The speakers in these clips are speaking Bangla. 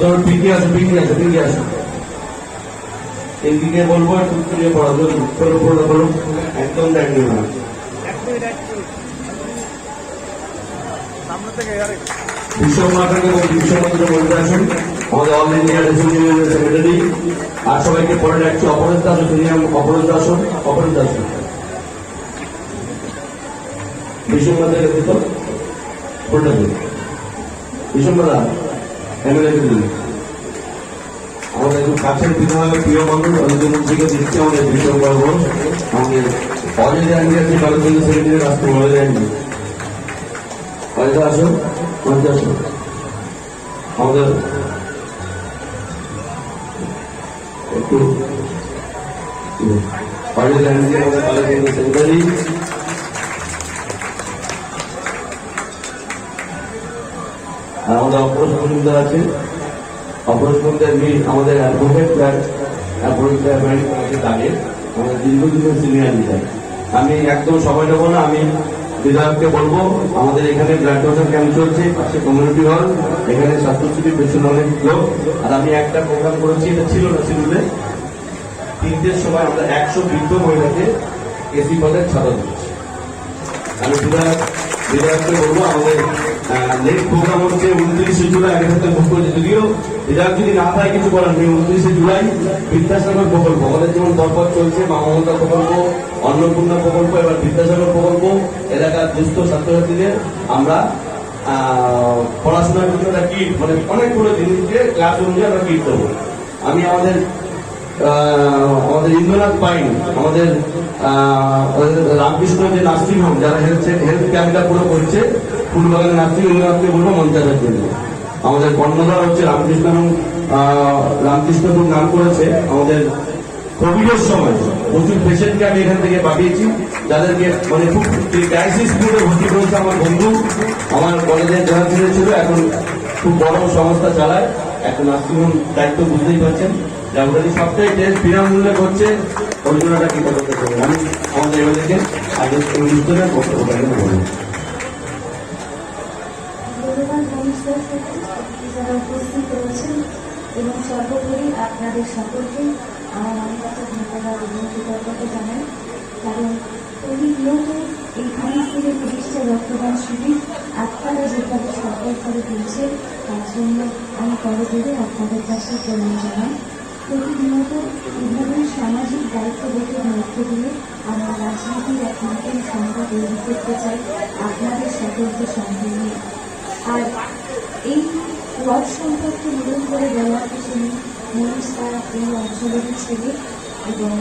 চলো পিকে আসো, পিকে আসো, পিকে আসো। এদিকে বলবো একটু তুলে পড়া, চলো পড়লো বলো, একদম দেখবে না। বিশ্বমাতাকে এবং বিশ্বমাত্রা বলতে আসুন আমাদের অল ইন্ডিয়া রেজিউনিয়নের সেক্রেটারি। আর সবাইকে পরে ডাকছি অপরাধ দাস, অপরাধ আসুন, অপরাধ আসুন। বিশ্বমাতাকে দিত পড়ে দিন, বিশ্বমাতা এমএলএ কে দিন। আমাদের একটু কাছের বিধায়ক প্রিয় মানুষ অলিমন্ত্রীকে দিচ্ছে আমাদের বিশ্বকর্মা ঘোষ, আমাদের অলরেডি আন্টি আছে কালেক্টর সেক্রেটারি রাষ্ট্র অলরেডি আন্টি আসুন, মঞ্চে আসুন। আমাদের একটু অলরেডি আন্টি আমাদের কালেক্টর সেক্রেটারি। আর আমাদের অপরাধ মজুমদার আছে, অপরাধ মজুমদার আমাদের অ্যাডভোকেট থাকে, আমাদের দীর্ঘদিনের সিনিয়র লিডার। আমি একদম সময় নেবো না, আমি বিধায়ককে বলবো আমাদের এখানে ব্লাড ডোনেশন ক্যাম্প চলছে, পাশে কমিউনিটি হল, এখানে স্বাস্থ্যসচিবের পেছনে অনেক লোক। আর আমি একটা প্রোগ্রাম করেছি, এটা ছিল না শিডিউলে, 3টের সময় আমরা 100 বৃদ্ধ মহিলাকে এসি পদের ছাড়া দিচ্ছি। আমি বিধায়ককে বলবো আমাদের নেক্সট প্রোগ্রাম হচ্ছে 29শে জুলাই, আগের সাথে বুক করেছে, যদিও বিধায়ক যদি না থাকে কিছু করার নেই। 29শে জুলাই বিদ্যাসাগর প্রকল্প, আমাদের যেমন দরপথ চলছে, মা মমতা প্রকল্প, অন্নপূর্ণা প্রকল্প, এবার বিদ্যাসাগর প্রকল্প, এলাকার দুস্থ ছাত্রছাত্রীদের আমরা পড়াশোনার জন্য একটা কিট, মানে অনেকগুলো জিনিসকে ক্লাস অনুযায়ী আমরা কিট দেবো। আমি আমাদের ইন্দ্রনাথ পাইন, আমাদের রামকৃষ্ণ যে নার্সিং হোম, যারা হেলথ ক্যাম্পটা পুরো করছে, ফুলবাগানের নার্সিং ইন্দ্রনাথকে বলবো মঞ্চারের জন্য। আমাদের কর্ণধার হচ্ছে রামকৃষ্ণপুর নাম করেছে। আমাদের কোভিডের সময় প্রচুর পেশেন্টকে আমি এখান থেকে পাঠিয়েছি, যাদেরকে মানে খুব ক্রাইসিস মোডে ভর্তি করেছে আমার বন্ধু, আমার কলেজের যারা ছিল, এখন খুব বড় সংস্থা চালায়, একটা নার্সিংহোম দায়িত্ব বুঝতেই পারছেন। যাদের সবটাই টেস্ট বিনামূল্যে করছে, ওই জন্যটা কি করতে পারবেন। আমি আমাদের এবারকে আগে অনুষ্ঠানের বক্তব্য বলবো। যারা উপস্থিত রয়েছেন এবং সর্বোপরি আপনাদের সকলকে আমার অনেক ধন্যবাদ এবং কৃতজ্ঞতা জানাই। কারণ প্রতিনিয়ত এই 30 রক্তদান শিবির আপনারা যেভাবে সফল করে তুলছে, তার জন্য আমি করজোড়ে আপনাদের কাছে প্রণাম জানাই। প্রতিনিয়ত এভাবে সামাজিক দায়িত্ববোধের মধ্য দিয়ে আমরা রাজনীতির এক নতুন সংখ্যা তৈরি করতে চাই আপনাদের সকলকে সঙ্গে নিয়ে। আর এই ওয়ার্ড সম্পর্কে নিয়ম করে দেওয়ার পিছনে মনীষ তারা এই অঞ্চলেরই ছেলে, এবং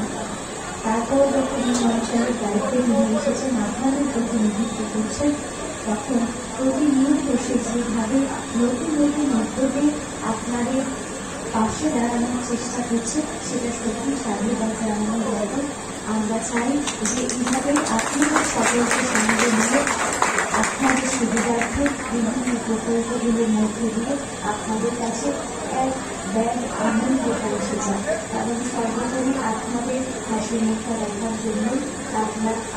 তারপর যখন এই অঞ্চলের দায়িত্বে নিয়ে এসেছেন, আপনাদের প্রতিনিধিত্ব করছেন, তখন প্রতিনিয়ত সে যেভাবে নতুন নতুন উদ্যোগে আপনাদের পাশে দাঁড়ানোর চেষ্টা করছে, সেটা সত্যি স্বাধীনতা জানানোর জায়গা। আমরা চাই যে এইভাবেই আপনাদের সকলকে সঙ্গে নিয়ে আপনাদের সুবিধার্থে বিভিন্ন প্রকল্পগুলোর মধ্যে দিয়ে আপনাদের কাছে এক ব্যাগ আনন্দ পৌঁছে যায়। কারণ সর্বোপরি আপনাদের হাসি মুখটা দেখার জন্য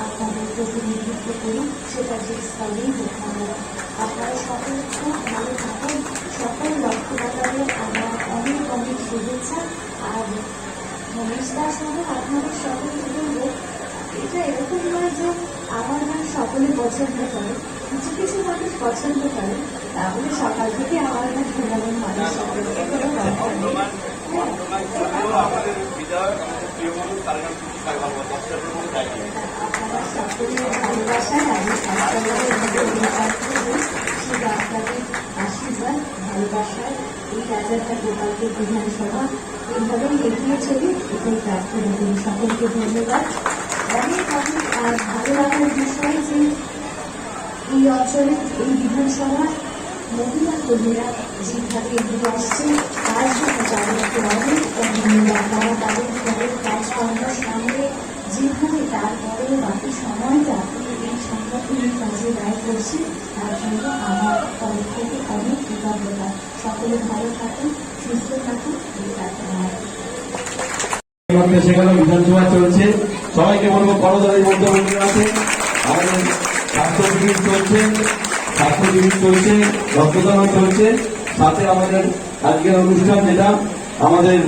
আপনাদের প্রতিনিধিত্ব করি, সেটা যে স্তরেই হোক না। আপনারা সকল খুব ভালো থাকুন। সকল রক্তদাতাদের আমার অনেক অনেক শুভেচ্ছা। আর মনীষদার সঙ্গে আপনাদের সকলকে বলবো, এটা এরকম নয় যে আমার গান সকলে পছন্দ করে, কিছু কিছু মানুষ পছন্দ করে, তাহলে সকাল থেকে আমার গান শোনাবেন মানুষ সকলকে, কোনো দরকার নেই। আপনারা সকলের ভালোবাসায় আমি সেটা আপনাদের আশীর্বাদ ভালোবাসায় এই রাজারটা গোপালপুর বিধানসভা এইভাবেই এগিয়ে চলি, এটাই প্রার্থনা করি। সকলকে ধন্যবাদ। অনেক অনেক ভালো লাগার বিষয় যে এই অঞ্চলের এই বিধানসভার মহিলা কর্মীরা যেভাবে এগিয়ে আসছে, তার জন্য তাদেরকে অনেক ধন্যবাদ। তারা তাদের ঘরের কাজকর্মের সামনে যেভাবে তারপরেও বাকি সময়টা এই সংগঠনের কাজে ব্যয় করছে, তার জন্য আমার তরফ থেকে অনেক কৃতজ্ঞতা। সকলে ভালো থাকুন, সুস্থ থাকুন, এই প্রার্থনা। সেখানে বিধানসভা চলছে, সবাইকে বলবো করজোড়ে মধ্যমন্ত্রী আছে, আমাদের স্বাস্থ্য শিবির চলছে, রক্তদান চলছে, সাথে আমাদের আজকের অনুষ্ঠান, যেটা আমাদের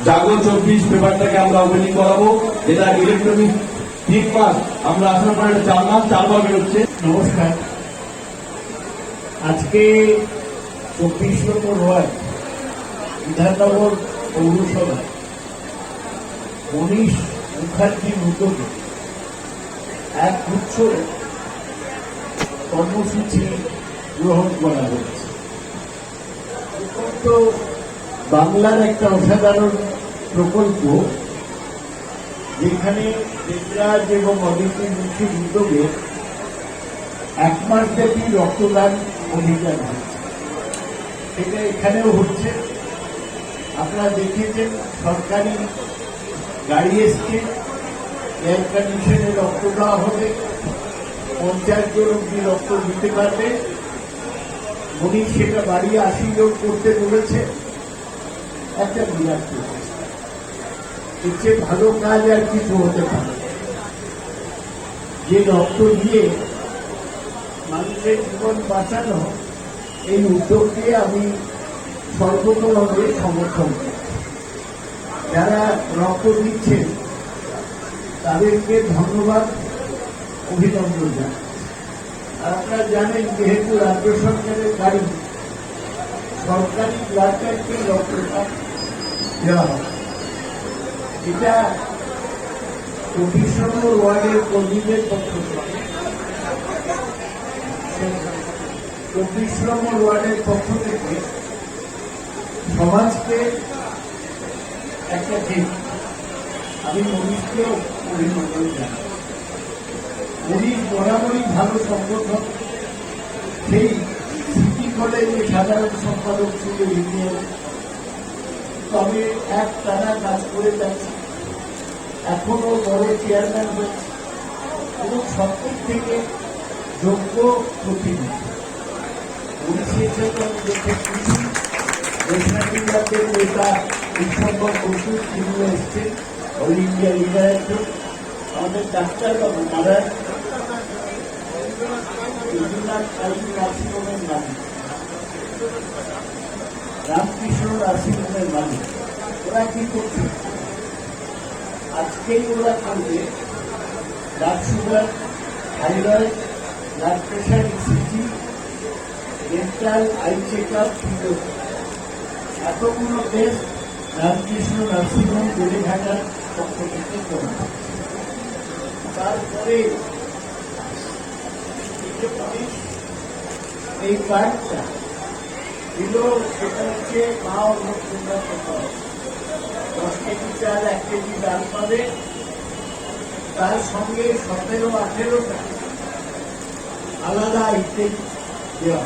জাগো 24 পেপারটাকে আমরা ওপেনিং করাবো, যেটা ইলেকট্রনিক 3 মাস আমরা আসার পরে 4 মাস 4 বার বেরোচ্ছে। নমস্কার। আজকে 24 নম্বর ওয়ার্ড বিধাননগর পৌরসভায় মনীষ মুখার্জির উদ্যোগে এক গুচ্ছ কর্মসূচি গ্রহণ করা হয়েছে। তো বাংলার একটা অসাধারণ প্রকল্প, যেখানে দেবরাজ এবং অদিতি মুখীর উদ্যোগে 1 মাস ব্যাপী রক্তদান অভিযান হচ্ছে। সেটা এখানেও হচ্ছে। আপনারা দেখেছেন সরকারি গাড়ি এসছে, এয়ার কন্ডিশনে রক্ত দেওয়া হবে, 50 জন অব্দি রক্ত দিতে পারবে। উনি সেটা বাড়িয়ে 80 জন করতে বলেছে। একটা বিরাট প্রচেষ্টা। এর চেয়ে ভালো কাজ আর কিছু হতে পারে। যে রক্ত দিয়ে মানুষের জীবন বাঁচানো, এই উদ্যোগকে আমি সর্বতভাবে সমর্থন করি। যারা রক্ত দিচ্ছেন তাদেরকে ধন্যবাদ, অভিনন্দন জানাই। আর আপনারা জানেন, যেহেতু রাজ্য সরকারের গাড়ি, সরকারি ব্লাড ব্যাংকে রক্তটা দেওয়া হয়। এটা 24 নম্বর ওয়ার্ডের কর্মীদের পক্ষ থেকে, 24 নম্বর ওয়ার্ডের পক্ষ থেকে সমাজকে একটা দিক। আমি মনীষকেও অভিনন্দন জানাই। মনীষ বরাবরই ভালো সংগঠন। সেই সিটি কলেজে সাধারণ সম্পাদক ছিল ইউনিয়ন, তবে এক টানা কাজ করে যাচ্ছে। এখনো বড় চেয়ারম্যান হয়েছে এবং সবদিক থেকে যোগ্য প্রতিনিধি। উনিশের জন্য আমি দেখে খুশি। ন্যাশনাল নেতা বিশ্বম্বর বসু, তিনিও এসছেন, অল ইন্ডিয়া লিডারের জন্য। আমাদের ডাক্তারবাবু নারায়ণ নার্সিংহোমের মালিক, রামকৃষ্ণ নার্সিংহোমের মালিক, ওরা কি করছে? আজকেই ওরা করবে blood sugar, thyroid, blood pressure, ECG, dental, eye check up, এতগুলো টেস্ট রামকৃষ্ণ নার্সিংহোম বেলেঘাটার পক্ষ থেকে করা হচ্ছে। তারপরে এই কার্ডটা দিল, সেটা হচ্ছে মা অন্নপূর্ণা প্রকল্প। 10 কেজি চাল, 1 কেজি ডাল পাবে, তার সঙ্গে 17-18টা আলাদা আইটেম দেওয়া।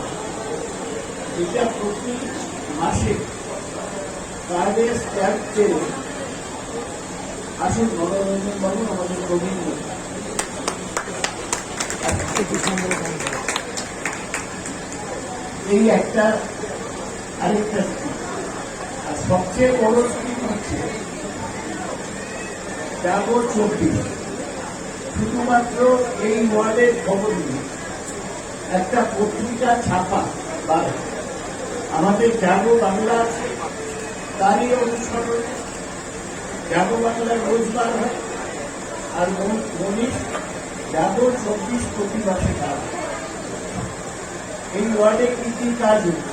এটা প্রতি মাসে কার্ডের স্ট্যাম্প চেয়ে আসুন মনোরঞ্জন বাবু, আমাদের গোবিন্দ এই একটা আরেকটা স্কিম। আর সবচেয়ে বড় স্কিম হচ্ছে জাগো 24। শুধুমাত্র এই ওয়ার্ডের খবর নিয়ে একটা পত্রিকা ছাপা বাড়ে। আমাদের জাগো বাংলা আছে, তারই অনুসরণ জাগো বাংলার রোজগার হয়। আর মনীষ জাগো 24 প্রতি মাসে কাজ। এই ওয়ার্ডে কি কি কাজ হচ্ছে,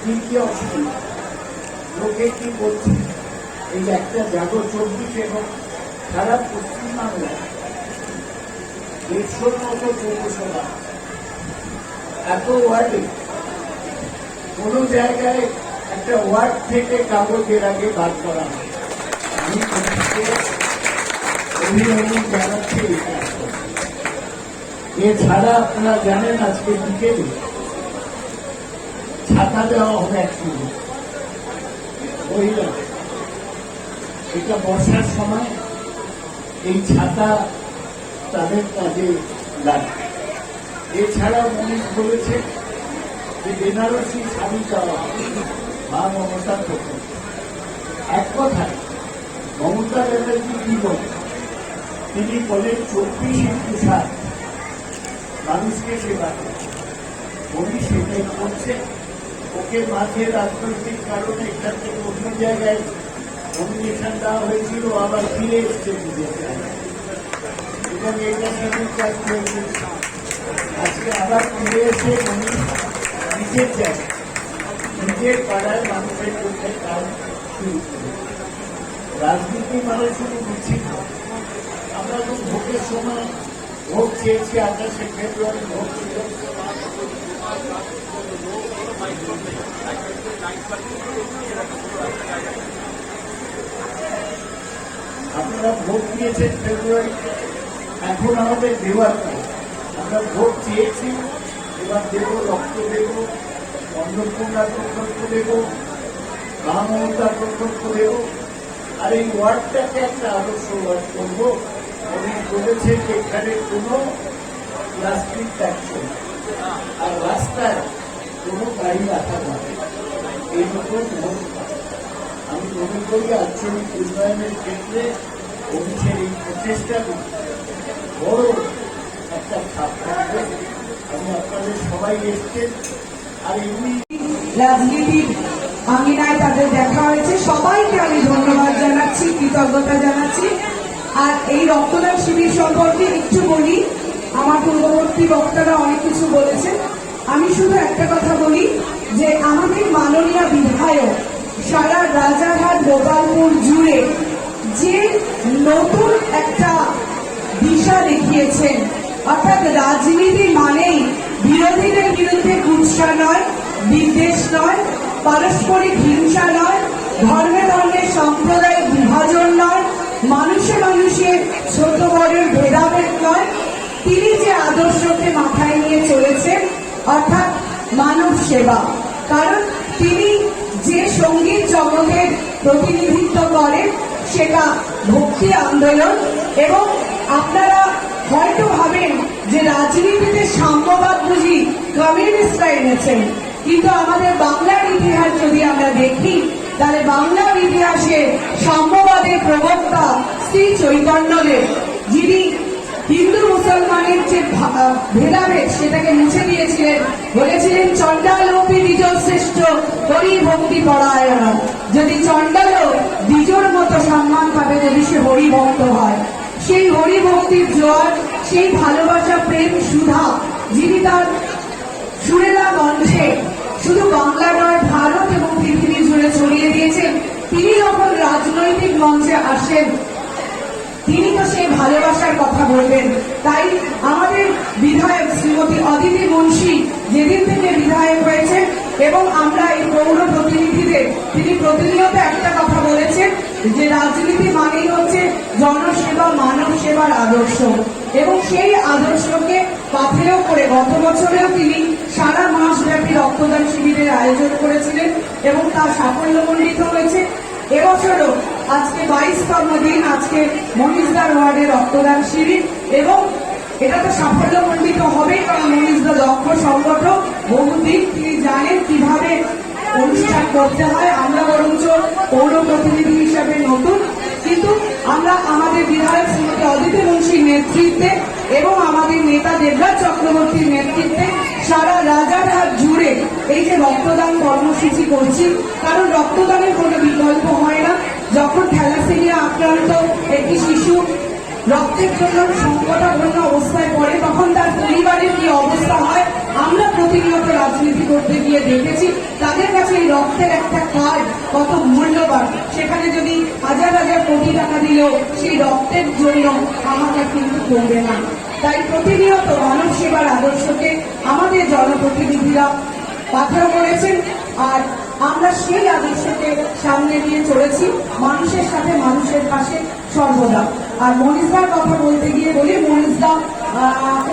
কি কি অসুবিধা, লোকে কি বলছে, এই একটা জাগো 24 এবং সারা পশ্চিমবাংলায় 150 মতো পৌরসভা, এত ওয়ার্ডে কোন জায়গায় একটা ওয়ার্ড থেকে কাগজের আগে বাদ করা হয়। আমি অভিনন্দন জানাচ্ছি এই কাজটা। এছাড়া আপনারা জানেন, আজকে বিকেলে ছাতা দেওয়া হবে 100 মহিলা। এটা বর্ষার সময় এই ছাতা তাদের কাজে লাগে। এছাড়া মনীষ বলেছে যে বেনারসি শাড়ি দেওয়া হবে মা মমতার পক্ষে। এক কথায় মমতা ব্যানার্জি কি বলেন? তিনি বলেন 24x7 মানুষকে সেবা করে। উনি সেটাই করছে। ওকে মাঝে রাজনৈতিক কারণে এখান থেকে অন্য জায়গায় নমিনেশন দেওয়া হয়েছিল, আবার ফিরে এসছে বিজেপি এবং এটা সাথে কাজ করেছে। আজকে আবার ফিরে এসে উনি নিজের জায়গায় নিজের পাড়ায় মানুষের জন্য কাজ শুরু করে। রাজনীতি মানে শুধু মিছিল না। আমরা তো ভোটের সময় ভোট চেয়েছি, 28শে ফেব্রুয়ারি ভোট ছিল। আপনারা ভোট দিয়েছেন ফেব্রুয়ারিতে, এখন আমাদের দেওয়ার কাজ। আমরা ভোট চেয়েছি, এবার দেব, রক্ত দেব, অন্নপূর্ণা প্রকল্প দেব, মহামমতা প্রকল্প দেব। আর এই ওয়ার্ডটাকে একটা আদর্শ ওয়ার্ড করবো। উনি বলেছেন যে এখানে কোনো প্লাস্টিক থাকছে না, আর রাস্তায় কোনো গাড়ি রাখা যাবে এই রকম ব্যবস্থা। আমি মনে করি আঞ্চলিক উন্নয়নের ক্ষেত্রে অফিসের এই প্রচেষ্টা বড় একটা ছাপ থাকবে। আমি আপনাদের সবাই এসছেন, আর এমনি রাজনীতির আঙিনায় তাদের দেখা হয়েছে। সবাইকে আমি ধন্যবাদ জানাচ্ছি, কৃতজ্ঞতা জানাচ্ছি। আর এই রক্তদান শিবির সম্পর্কে একটু বলি। আমার পূর্ববর্তী বক্তারা অনেক কিছু বলেছেন, আমি শুধু একটা কথা বলি যে আমাদের মাননীয় বিধায়ক সারা রাজারহাট গোপালপুর জুড়ে যে নতুন একটা দিশা দেখিয়েছেন, অর্থাৎ রাজনীতি মানেই বিরোধীদের বিরুদ্ধে কুৎসা নয়, বিদ্বেষ নয়, পারস্পরিক হিংসা নয়, ধর্মে ধর্মের সাম্প্রদায়িক বিভাজন নয়, মানুষে মানুষের ছোট বড়ের ভেদাভেদ নয়। তিনি যে আদর্শকে মাথায় নিয়ে চলেছেন, অর্থাৎ মানব সেবা। কারণ তিনি যে সঙ্গীত জগতের প্রতিনিধিত্ব করেন সেটা ভক্তি আন্দোলন। এবং আপনারা হয়তো ভাবেন যে রাজনীতিতে সাম্যবাদ বুঝি কমিউনিস্টরা এনেছেন, কিন্তু আমাদের বাংলার ইতিহাস যদি আমরা দেখি, তাহলে বাংলার ইতিহাসে সাম্যবাদের প্রবক্তা শ্রী চৈতন্যদেব, যিনি হিন্দু মুসলমানের যে ভেদাভেদ সেটাকে মুছে দিয়েছিলেন, বলেছিলেন চণ্ডালোপি দ্বিজ শ্রেষ্ঠ হরি ভক্তি পরায়ণ। যদি চণ্ডালও দ্বিজর মতো সম্মান পাবে যদি সে হরি ভক্ত হয়। সেই হরি ভক্তির জোয়ার, সেই ভালোবাসা, প্রেম, সুধা যিনি তার সুরেলা কণ্ঠে শুধু বাংলা নয় ভারত এবং পৃথিবী জুড়ে ছড়িয়ে দিয়েছেন, তিনি যখন রাজনৈতিক মঞ্চে আসেন তিনি তো সেই ভালোবাসার কথা বলবেন। তাই আমাদের বিধায়ক শ্রীমতী অদিতি মুন্সি যেদিন থেকে বিধায়ক হয়েছেন এবং আমরা এই পৌর প্রতিনিধিদের তিনি প্রতিনিয়ত একটা কথা বলেছেন যে রাজনীতি মানেই হচ্ছে জনসেবা, মানব সেবার আদর্শ। এবং সেই আদর্শকে পাথেয় করে গত বছরেও তিনি সারা মাস ব্যাপী রক্তদান শিবিরের আয়োজন করেছিলেন এবং তা সাফল্যমণ্ডিত হয়েছে। এবছরও আজকে 22তম দিন, আজকে মনীষদার ওয়ার্ডে রক্তদান শিবির, এবং এটা তো সাফল্যমণ্ডিত হবে কারণ মনীষদা দক্ষ সংগঠক, বহুদিন তিনি জানেন কিভাবে অনুষ্ঠান করতে হয়। আমরা বরঞ্চ পৌর প্রতিনিধি হিসাবে নতুন, কিন্তু আমরা আমাদের বিধায়ক শ্রীমতী অদিতি মুন্সির নেতৃত্বে এবং আমাদের নেতা দেবরাজ চক্রবর্তীর নেতৃত্বে সারা রাজারহাট জুড়ে এই যে রক্তদান কর্মসূচি করছি। কারণ রক্তদানের কোনো বিকল্প হয় না। যখন থ্যালাসেমিয়া আক্রান্ত একটি শিশু রক্তের জন্য সংকটাপন্ন অবস্থায় পড়ে, তখন তার পরিবারের কি অবস্থা হয় আমরা প্রতিনিয়ত রাজনীতি করতে গিয়ে দেখেছি। তাদের কাছে এই রক্তের একটা কার্ড কত মূল্যবান, সেখানে যদি হাজার হাজার কোটি টাকা দিলেও সেই রক্তের জন্য আমাকে কিন্তু কমবে না। তাই প্রতিনিয়ত মানব সেবার আদর্শকে আমাদের জনপ্রতিনিধিরা পাথর করেছেন, আর আমরা সেই আদর্শকে সামনে নিয়ে চলেছি, মানুষের সাথে মানুষের পাশে সর্বদা। আর মনীষদার কথা বলতে গিয়ে বলি, মনীষদা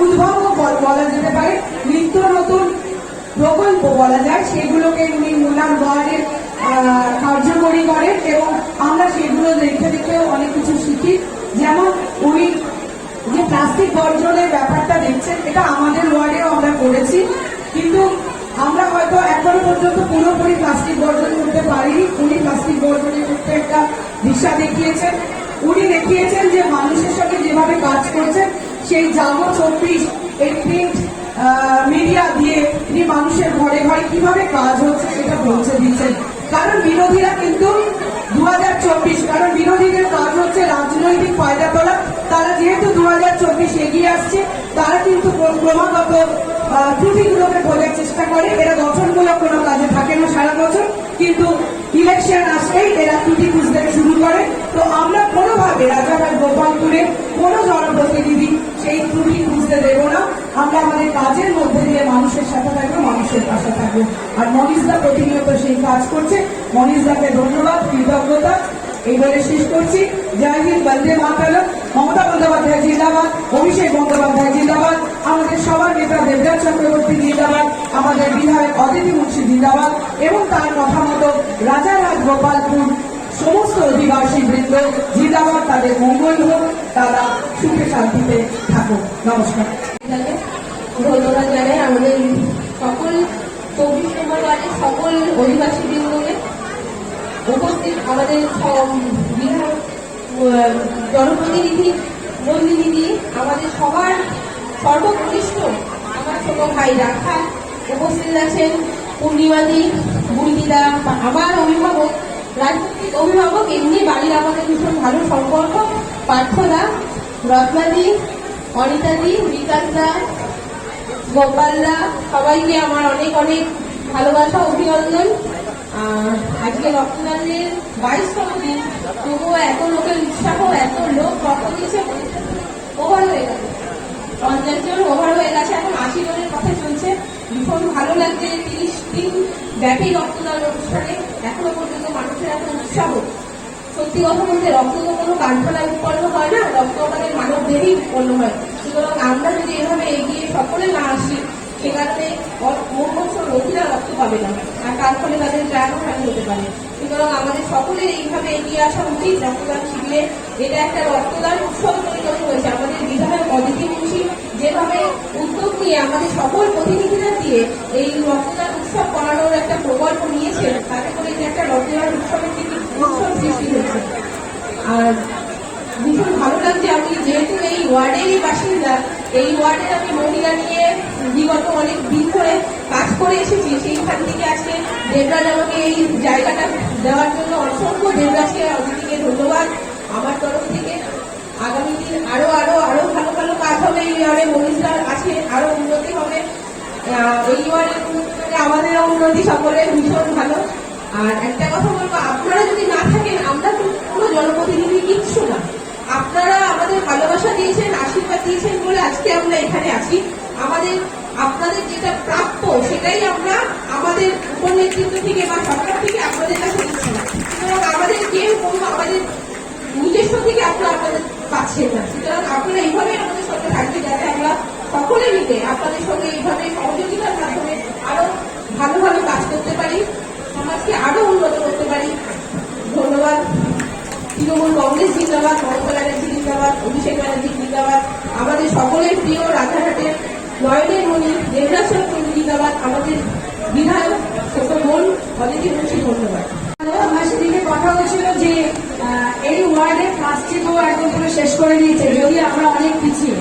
উদ্ভাবক বলা যেতে পারে, নিত্য নতুন প্রকল্প বলা যায়, সেগুলোকে উনি ওনার ওয়ার্ডে কার্যকরী করেন এবং আমরা সেগুলো দেখে দেখেও অনেক কিছু শিখি। যেমন উনি যে প্লাস্টিক বর্জনের ব্যাপারটা দেখছেন, এটা আমাদের ওয়ার্ডেও আমরা করেছি, কিন্তু আমরা হয়তো এখনো পর্যন্ত পুরোপুরি প্লাস্টিক বর্জন করতে পারিনি। উনি প্লাস্টিক বর্জনের ক্ষেত্রে একটা দিশা দেখিয়েছেন। উনি দেখিয়েছেন যে মানুষের সঙ্গে যেভাবে কাজ করছেন, সেই জাগো 24 এই প্রিন্ট মিডিয়া দিয়ে তিনি মানুষের ঘরে ঘরে কিভাবে কাজ হচ্ছে সেটা পৌঁছে দিচ্ছেন। কারণ বিরোধীরা কিন্তু 2024, কারণ বিরোধীদের কাজ হচ্ছে রাজনৈতিক ফায়দা তোলা। তারা যেহেতু 2024 এগিয়ে আসছে, তারা কিন্তু ক্রমাগত ত্রুটিগুলোকে বোঝার চেষ্টা করে। এরা গঠনমূলক কোনো কাজে থাকে না সারা বছর, কিন্তু ইলেকশন আসলেই এরা ত্রুটি খুঁজতে শুরু করে। তো আমরা কোনোভাবে রাজারহাট গোপালপুরে কোনো জনপ্রতিনিধি সেই ত্রুটি খুঁজতে দেবো না। আমরা আমাদের কাজের মধ্যে দিয়ে মানুষের সাথে থাকবো, মানুষের পাশে থাকবো। আর মনীষদা প্রতিনিয়ত সেই কাজ করছে। মনীষদাকে ধন্যবাদ, কৃতজ্ঞতা এই বলে শেষ করছি। জয় হিন্দ, বন্দে মাতরম। মমতা বন্দ্যোপাধ্যায় জিন্দাবাদ, অভিষেক বন্দ্যোপাধ্যায় জিন্দাবাদ, আমাদের সবার নেতা দেবরাজ চক্রবর্তী জিন্দাবাদ, আমাদের বিধায়ক অদিতি মুন্সি জিন্দাবাদ, এবং তার কথা মতো রাজারহাট গোপালপুর সমস্ত অধিবাসী বৃন্দ জিন্দাবাদ। তাদের মঙ্গল হোক, তারা সুখে শান্তিতে থাকুক। নমস্কার। ধন্যবাদ জানাই আমাদের সকল 24 নম্বর ওয়ার্ডের সকল অধিবাসী বৃন্দকে, উপস্থিত আমাদের বিধায়ক, জনপ্রতিনিধি প্রতিনিধি, আমাদের সবার সর্বকনিষ্ঠ আমার ছোট ভাই রাখাল উপস্থিত আছেন, পূর্ণিমাদি, বুলদিদা, আমার অভিভাবক, রাজনৈতিক অভিভাবক, এমনি বাড়ির আমাদের ভীষণ ভালো সম্পর্ক, পার্থদা, রত্নাদি, অনিতাদি, বিকাশদা, গোপালদা, সবাইকে আমার অনেক অনেক ভালোবাসা, অভিনন্দন। আজকে রক্তদানের 22তম দিন, তবুও এত লোকের উৎসাহ, এত লোক রক্ত দিয়েছে, ওভার হয়ে গেল, 50 জন ওভার হয়ে গেছে, এখন 80 জনের কথা চলছে। ভীষণ ভালো লাগছে 30 দিন ব্যাপী রক্তদান অনুষ্ঠানে এখনো পর্যন্ত মানুষের এত উৎসাহ। সত্যি কথা বলতে রক্ত তো কোনো কারখানায় উৎপন্ন হয় না, রক্ত আমাদের মানব দেহেই উৎপন্ন হয়। সুতরাং আমরা যদি এভাবে এগিয়ে সকলে না আসি, সেখানে বছর রোগীরা রক্ত পাবে না, আর তার ফলে তাদের প্রাণও হানি হতে পারে। সুতরাং আমাদের সকলের এইভাবে এগিয়ে আসা উচিত রক্তদান শিবিরে। এটা একটা রক্তদান উৎসব পরিণত হয়েছে। আমাদের বিধায়ক অদিতি মুন্সি যেভাবে উদ্যোগ নিয়ে আমাদের সকল প্রতিনিধিরা দিয়ে এই রক্তদান উৎসব করানোর একটা প্রকল্প নিয়েছেন, তাতে করে এটা একটা রক্তদান উৎসবের থেকে উৎসব সৃষ্টি হয়েছে। আর ভীষণ ভালো লাগছে, আমি যেহেতু এই ওয়ার্ডেরই বাসিন্দা, এই ওয়ার্ডের আমি মহিলা নিয়ে বিগত অনেক দিন ধরে কাজ করে এসেছি। সেইখান থেকে আজকে দেবরাজ আমাকে এই জায়গাটা দেওয়ার জন্য অসংখ্য দেবরাজকে, অদিতিকে ধন্যবাদ আমার তরফ থেকে। আগামী দিন আরো আরো আরো ভালো ভালো কাজ হবে এই ওয়ার্ডে, মনীষদার আছে, আরো উন্নতি হবে এই ওয়ার্ডের, আমাদেরও উন্নতি, সকলের ভীষণ ভালো। আর একটা কথা বলবো, আপনারা যদি না থাকেন আমরা কোনো জনপ্রতিনিধি কিচ্ছু না। আপনারা আমাদের ভালোবাসা দিয়েছেন, আশীর্বাদ দিয়েছেন বলে আজকে আমরা এখানে আছি। আপনাদের যেটা প্রাপ্য সেটাই আমরা আমাদের উপনেতৃত্ব থেকে বা সরকার থেকে আপনাদের কাছে দিচ্ছি না। সুতরাং আমাদের কেউ কোনো আমাদের নিজস্ব থেকে আপনারা আপনাদের পাচ্ছেন না। সুতরাং আপনারা এইভাবে আমাদের সঙ্গে থাকবে, যাতে আমরা সকলে মিলে আপনাদের সঙ্গে এইভাবে সহযোগিতার মাধ্যমে আরো ভালো ভালো কাজ করতে পারি, সমাজকে আরো উন্নত করতে পারি। ধন্যবাদ। তৃণমূল কংগ্রেস জিন্দাবাদ, মমতা ব্যানার্জি জিন্দাবাদ, অভিষেক ব্যানার্জি জিন্দাবাদ, আমাদের সকলের প্রিয় রাজারহাটের নয়নের মণি দেবরাজ চক্রবর্তী জিন্দাবাদ, আমাদের বিধায়ক ছোট বোন অদিতি মুন্সি ধন্যবাদ। আমার সেদিকে কথা হচ্ছিল যে এই ওয়ার্ডের কাজটি তো একদম পুরো শেষ করে দিয়েছে, যদি আমরা অনেক পিছিয়ে।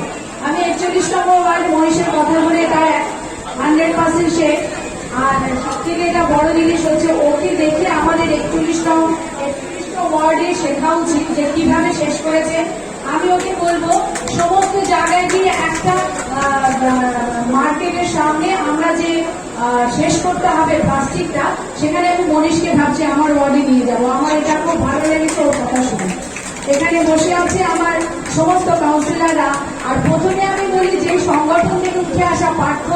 আমি 41 নম্বর ওয়ার্ড মনীষের কথা বলে তার 100% শেষ। আর সব থেকে এটা বড় জিনিস হচ্ছে, ওকে দেখে আমাদের 41 ওয়ার্ডে শেখা উচিত যে কিভাবে শেষ করেছে। আমি ওকে বলবো সমস্ত জায়গায় গিয়ে একটা মার্কেটের সামনে আমরা যে শেষ করতে হবে প্লাস্টিকটা, সেখানে আমি মনীষকে ভাবছি আমার ওয়ার্ডে নিয়ে যাবো। আমার এটা খুব ভালো লেগেছে ওর কথা শুনে। এখানে বসে আছে আমার সমস্ত কাউন্সিলররা। আর প্রথমে আমি বলি যে সংগঠন থেকে উঠে আসা পার্থ,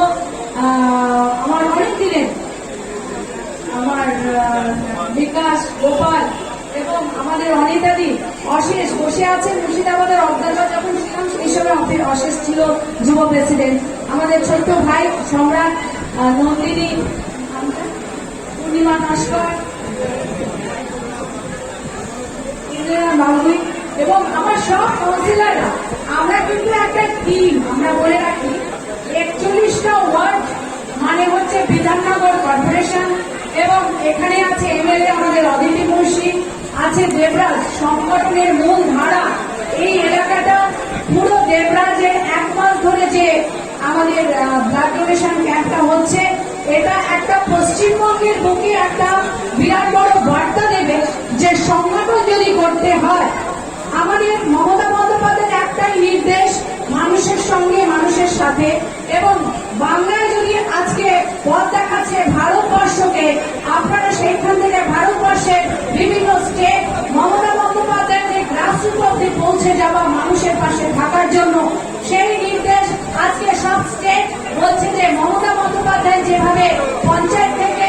আমার অনেক দিনের আমার বিকাশ, গোপাল এবং আমাদের অনিতাদি, অশেষ বসে আছেন মুর্শিদাবাদের অবদারবা যখন ছিলাম সেই সময় অশেষ ছিল যুব প্রেসিডেন্ট, আমাদের ছোট্ট ভাই সম্রাট, নন্দিনী, পূর্ণিমা নস্কর, বাবুই এবং আমার সব কাউন্সিলররা। আমরা কিন্তু একটা টিম। আমরা বলে রাখি 41টা ওয়ার্ড মানে হচ্ছে বিধাননগর কর্পোরেশন, এবং এখানে আছে এমএলএ আমাদের অদিতি মুন্সি, আছে দেবরাজ, সংগঠনের মূল ধারা। এই এলাকাটা পুরো দেবরাজের 1 মাস ধরে যে আমাদের আমাদের ব্লাড ডোনেশন ক্যাম্পটা হচ্ছে, এটা একটা পশ্চিমবঙ্গের বুকে একটা বিরাট বড় বার্তা দেবে যে সংগঠন যদি করতে হয়, আমাদের মমতা বন্দ্যোপাধ্যায়ের একটাই নির্দেশ, মানুষের সঙ্গে মানুষের সাথে। এবং বাংলায় যদি আজকে পথ দেখাচ্ছে ভারতবর্ষকে, আপনারা সেইখান থেকে ভারতবর্ষের বিভিন্ন স্টেট মমতা বন্দ্যোপাধ্যায়ের গ্রাসরুট অব্দি পৌঁছে যাওয়া, মানুষের পাশে থাকার জন্য সেই নির্দেশ আজকে সব স্টেট বলছে যে মমতা বন্দ্যোপাধ্যায় যেভাবে পঞ্চায়েত থেকে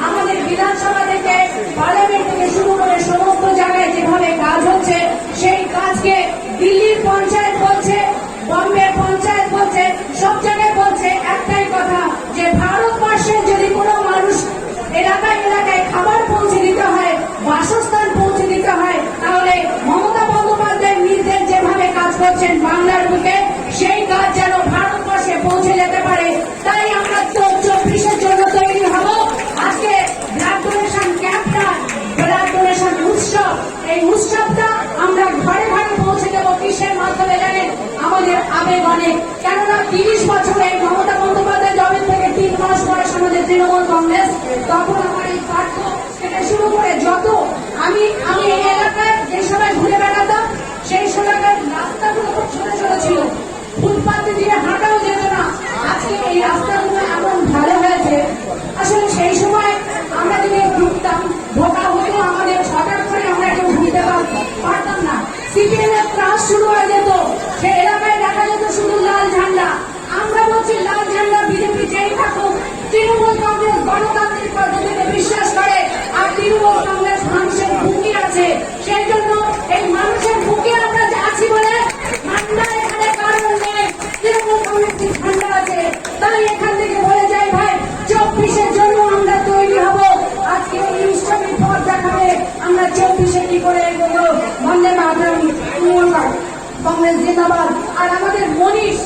আমাদের বিধানসভা থেকে পার্লামেন্ট থেকে শুরু করে সমস্ত জায়গায় যেভাবে কাজ হচ্ছে, সেই কাজকে দিল্লির পঞ্চায়েত বলছে, বম্বের পঞ্চায়েত বলছে, সব জায়গায় বলছে একটাই কথা যে ভারতবর্ষের যদি কোনো মানুষ এলাকায় এলাকায় খাবার পৌঁছে দিতে হয়, বাসস্থান পৌঁছে দিতে হয়, তাহলে মমতা বন্দ্যোপাধ্যায়ের নির্দেশ যেভাবে কাজ করছেন বাংলার বুকে, সেই কাজ যেন ভারতবর্ষে পৌঁছে যেতে পারে। তাই আমরা 24-এর জন্য তৈরি হব। আজকে ব্লাড ডোনেশন ক্যাম্পটা, ব্লাড ডোনেশন উৎসব, এই উৎসবটা আমরা ঘরে ঘরে পৌঁছে দেবো। কিসের মাধ্যমে জানেন? আমাদের আবেগ অনেক। কেননা 30 বছরে মমতা বন্দ্যোপাধ্যায় জবের থেকে 3 মাস বয়স আমাদের তৃণমূল কংগ্রেস, তখন আমার এই পাঠ্য থেকে শুরু করে যত আমি এই এলাকায় যে সময় ঘুরে বেড়াতাম, সেই সময়কার রাস্তাগুলো খুব ছোট ছোট ছিল, ফুটপাথ দিয়ে হাঁটাও যেত না। আজকে এই রাস্তাগুলো এমন ভালো হয়েছে, আসলে সেই সময় আমরা যদি ঢুকতাম, ঢোকা হতো আমাদের 6টার পরে আমরা কেউ ঢুকতে পারতাম না। সিপিএম এর ত্রাস শুরু হয়ে যেত, সেই এলাকায় দেখা যেত শুধু লাল ঝান্ডা। আমরা বলছি লাল ঝান্ডা বিজেপি যেই থাকুক, তৃণমূল কংগ্রেস গণতান্ত্রিক পদ্ধতিতে বিশ্বাস করে, আর তৃণমূল কংগ্রেস মানুষের বুকে আছে। সেই জন্য এই মানুষের বুকে আমরা আছি বলে ঠান্ডা এখানে কারণ নেই, তৃণমূল কংগ্রেসের ঠান্ডা আছে। তাই এখান থেকে বলে যাই ভাই, 24-এর জন্য আমরা তৈরি হব। আজকে এই উৎসবের পথ দেখাবে আমরা 24-এ কি করে এগোবো। বন্দে মাতরম, তৃণমূল কংগ্রেস জিন্দাবাদ। আর আমাদের মনীষ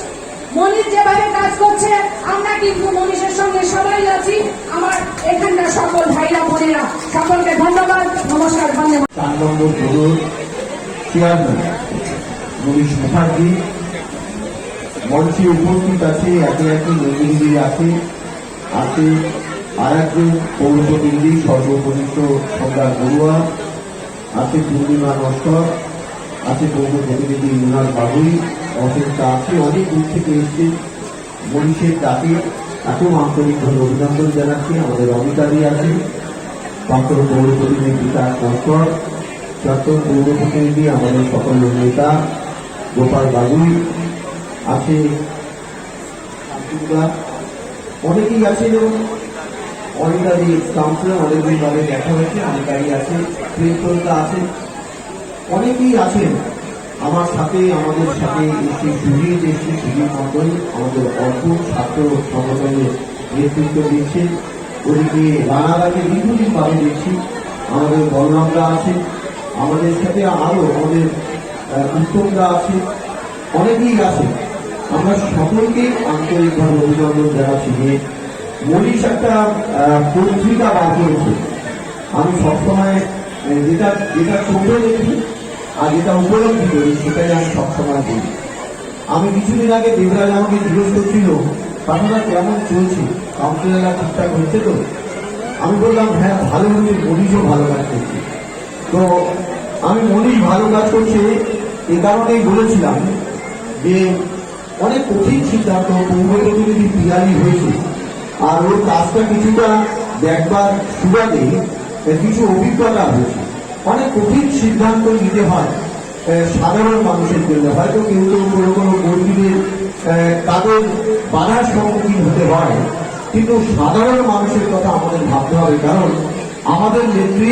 যেভাবে কাজ করছে, আমরা কিন্তু মনীষের সঙ্গে সবাই আছি। আমার এখানকার সকল ভাইরা বোনেরা সকলকে ধন্যবাদ, নমস্কার, বন্দে মাতরম। 4 নম্বর জোর চেয়ারম্যান মনীষ মুখার্জি মঞ্চে উপস্থিত আছে, একে একে নন্দিনী আছে, আর একজন পৌর প্রতিনিধি সর্বকনিষ্ঠ সর্দার বড়ুয়া আছে, পূর্ণিমা নস্কর আছে, পৌর প্রতিনিধি মুনার বাবুই অসংখ্য আছে, অনেক দূর থেকে এসছে। মনীষের ডাকে এত আন্তরিকভাবে অভিনন্দন জানাচ্ছি। আমাদের অমিতাদি আছে, প্রাক্তন পৌর প্রতিনিধি বিকাশ নস্কর, প্রাক্তন পৌর প্রতিনিধি আমাদের সকল নেতা গোপাল বাবুই আছে, অনেকেই আছে, যেমন অনিতাদি কাউন্সিলর, অনেকদিন ভাবে দেখা হয়েছে, অনেকাই আছে, প্রিয়তা আছে, অনেকেই আছেন আমার সাথে, আমাদের সাথে এসে সুজিত এসে সুজিত মন্ডল আমাদের অর্পণ ছাত্র সংগঠনের নেতৃত্ব দিচ্ছে। ওদিকে রানাদাকে দীর্ঘদিন ভাবে দেখছি, আমাদের বলরামরা আছে, আমাদের সাথে আরো আমাদের উত্তমরা আছে, অনেকেই আছে। আমরা সকলকে আন্তরিকভাবে অভিনন্দন জানাচ্ছি যে মনীষ একটা পত্রিকা বার করেছে। আমি সবসময় যেটা চোখে দেখি আর যেটা উপলব্ধি করি সেটাই আমি সবসময় বলি। আমি কিছুদিন আগে দেবরাজ আমাকে জিজ্ঞেস করছিল, পাঠাটা কেমন চলছে, কাউন্সিলররা ঠিকঠাক হচ্ছে তো? আমি বললাম হ্যাঁ ভালো হচ্ছে, মনীষও ভালো কাজ করছে। তো আমি মনীষ ভালো কাজ করছে এই কারণেই বলেছিলাম যে অনেক কঠিন সিদ্ধান্ত পৌর প্রতিনিধি পিয়ালি হয়েছে, আর ওর কাজটা কিছুটা দেখবার সুবাদে কিছু অভিজ্ঞতা হয়েছে। অনেক কঠিন সিদ্ধান্ত নিতে হয় সাধারণ মানুষের জন্য, হয়তো কেউ কোনো কর্মীদের তাদের বাধার সম্মুখীন হতে হয়, কিন্তু সাধারণ মানুষের কথা আমাদের ভাবতে হবে। কারণ আমাদের নেত্রী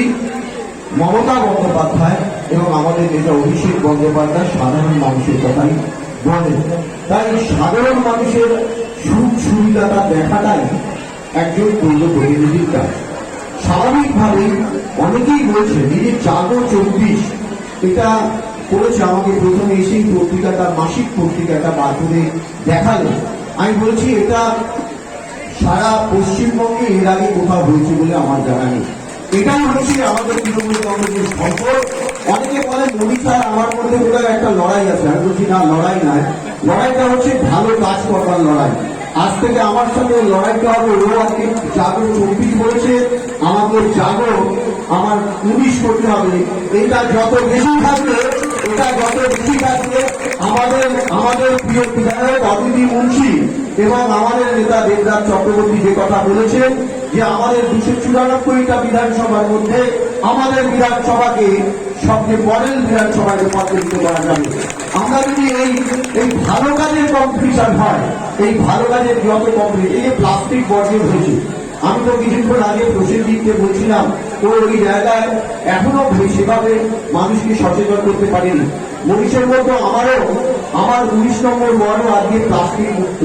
মমতা বন্দ্যোপাধ্যায় এবং আমাদের নেতা অভিষেক বন্দ্যোপাধ্যায় সাধারণ মানুষের কথাই বলেন। তাই সাধারণ মানুষের সুখ সুবিধাটা দেখাটাই একজন পৌর প্রতিনিধির কাজ। স্বাভাবিকভাবেই অনেকেই বলছে নিজের জাগো 24 এটা করেছে, আমাকে প্রথমে এসেই পত্রিকাটা, মাসিক পত্রিকাটা বার করে দেখালো। আমি বলছি এটা সারা পশ্চিমবঙ্গে এর আগে কোথাও হয়েছে বলে আমার জানা নেই। এটাই হচ্ছে আমাদের তৃণমূল কংগ্রেসের সম্পদ। অনেকে বলে মনীষ আর আমার মধ্যে বোধহয় একটা লড়াই আছে। আমি বলছি না, লড়াই নয়, লড়াইটা হচ্ছে ভালো কাজ করবার লড়াই। আজ থেকে আমার সঙ্গে লড়াইটা হবে। ও আজকে জাগো 24 বলেছে, আমাকে জাগো আমার 19 করতে হবে। এটা যত বেশি থাকবে, আমাদের প্রিয় বিধায়ক অদিতি মুন্সি এবং আমাদের নেতা দেবরাজ চক্রবর্তী যে কথা বলেছেন যে আমাদের 294টা বিধানসভার মধ্যে আমাদের বিধানসভাকে সবচেয়ে মডেল বিধানসভায় রূপান্তরিত করা যাবে। আমরা যদি এই ভালো কাজের কম্পিটিশন হয়, এই ভালো কাজের যত কম্পিটিশন, এই যে প্লাস্টিক বর্জন হয়েছে, আমি তো কিছুক্ষণ আগে প্রসেনজিৎকে বলছিলাম, তো ওই জায়গায় এখনো সেভাবে মানুষকে সচেতন করতে পারেনি। মনীষের মতো আমার 19 নম্বর ওয়ার্ডও আজকে প্লাস্টিক মুক্ত,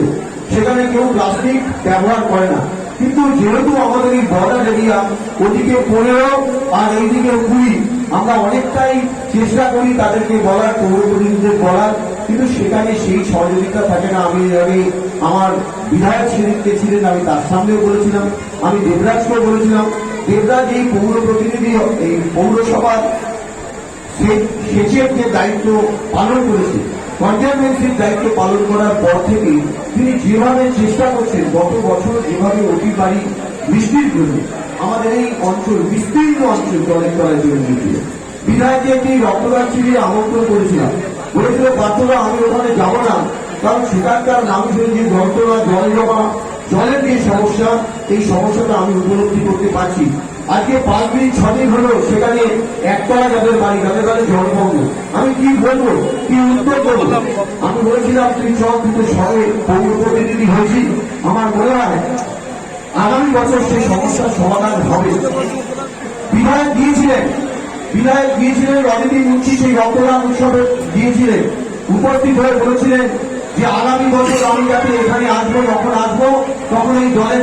সেখানে কেউ প্লাস্টিক ব্যবহার করে না। কিন্তু যেহেতু আমাদের এই বর্ডার এরিয়া, ওদিকে 15 আর এইদিকে 20, আমরা অনেকটাই চেষ্টা করি তাদেরকে বলার, পৌর প্রতিনিধিদের বলার, কিন্তু সেখানে সেই সহযোগিতা থাকে না। আমি আমার বিধায়ক ছিলেন, আমি তার সামনেও বলেছিলাম, আমি দেবরাজকেও বলেছিলাম। দেবরাজ এই পৌর প্রতিনিধি, এই পৌরসভার সেচের যে দায়িত্ব পালন করেছে, কনজারভেন্সির দায়িত্ব পালন করার পর থেকে তিনি যেভাবে চেষ্টা করছেন, গত বছর যেভাবে অতিবাড়ি বৃষ্টির জন্য আমাদের এই অঞ্চল, বিস্তীর্ণ অঞ্চল জলের তলায় চলে গিয়েছিল। বিধায়ককে একটি রক্তদান শিবিরে আমন্ত্রণ করেছিলাম, বলেছিল পার্থরা আমি ওখানে যাব না, কারণ সেখানকার মানুষের যে যন্ত্রণা, জল জমা, জলের যে সমস্যা, এই সমস্যাটা আমি উপলব্ধি করতে পারছি। আজকে 5 দিন 6 দিন হলো সেখানে একতলা যাদের বাড়ি, তাদের বাড়ি জলমগ্ন। আমি কি বলবো, কি উত্তর করবো? আমি বলেছিলাম তুই শহরে পৌর প্রতিনিধি হয়েছি, আমার মনে হয় আগামী বছর সেই সমস্যার সমাধান হবে। বিধায়ক গিয়েছিলেন অদিতি মুন্সি, সেই রক্তদান উৎসবে গিয়েছিলেন, উপস্থিত হয়ে বলেছিলেন যে আগামী বছর আমি যাতে এখানে আসবো, তখন এই জলের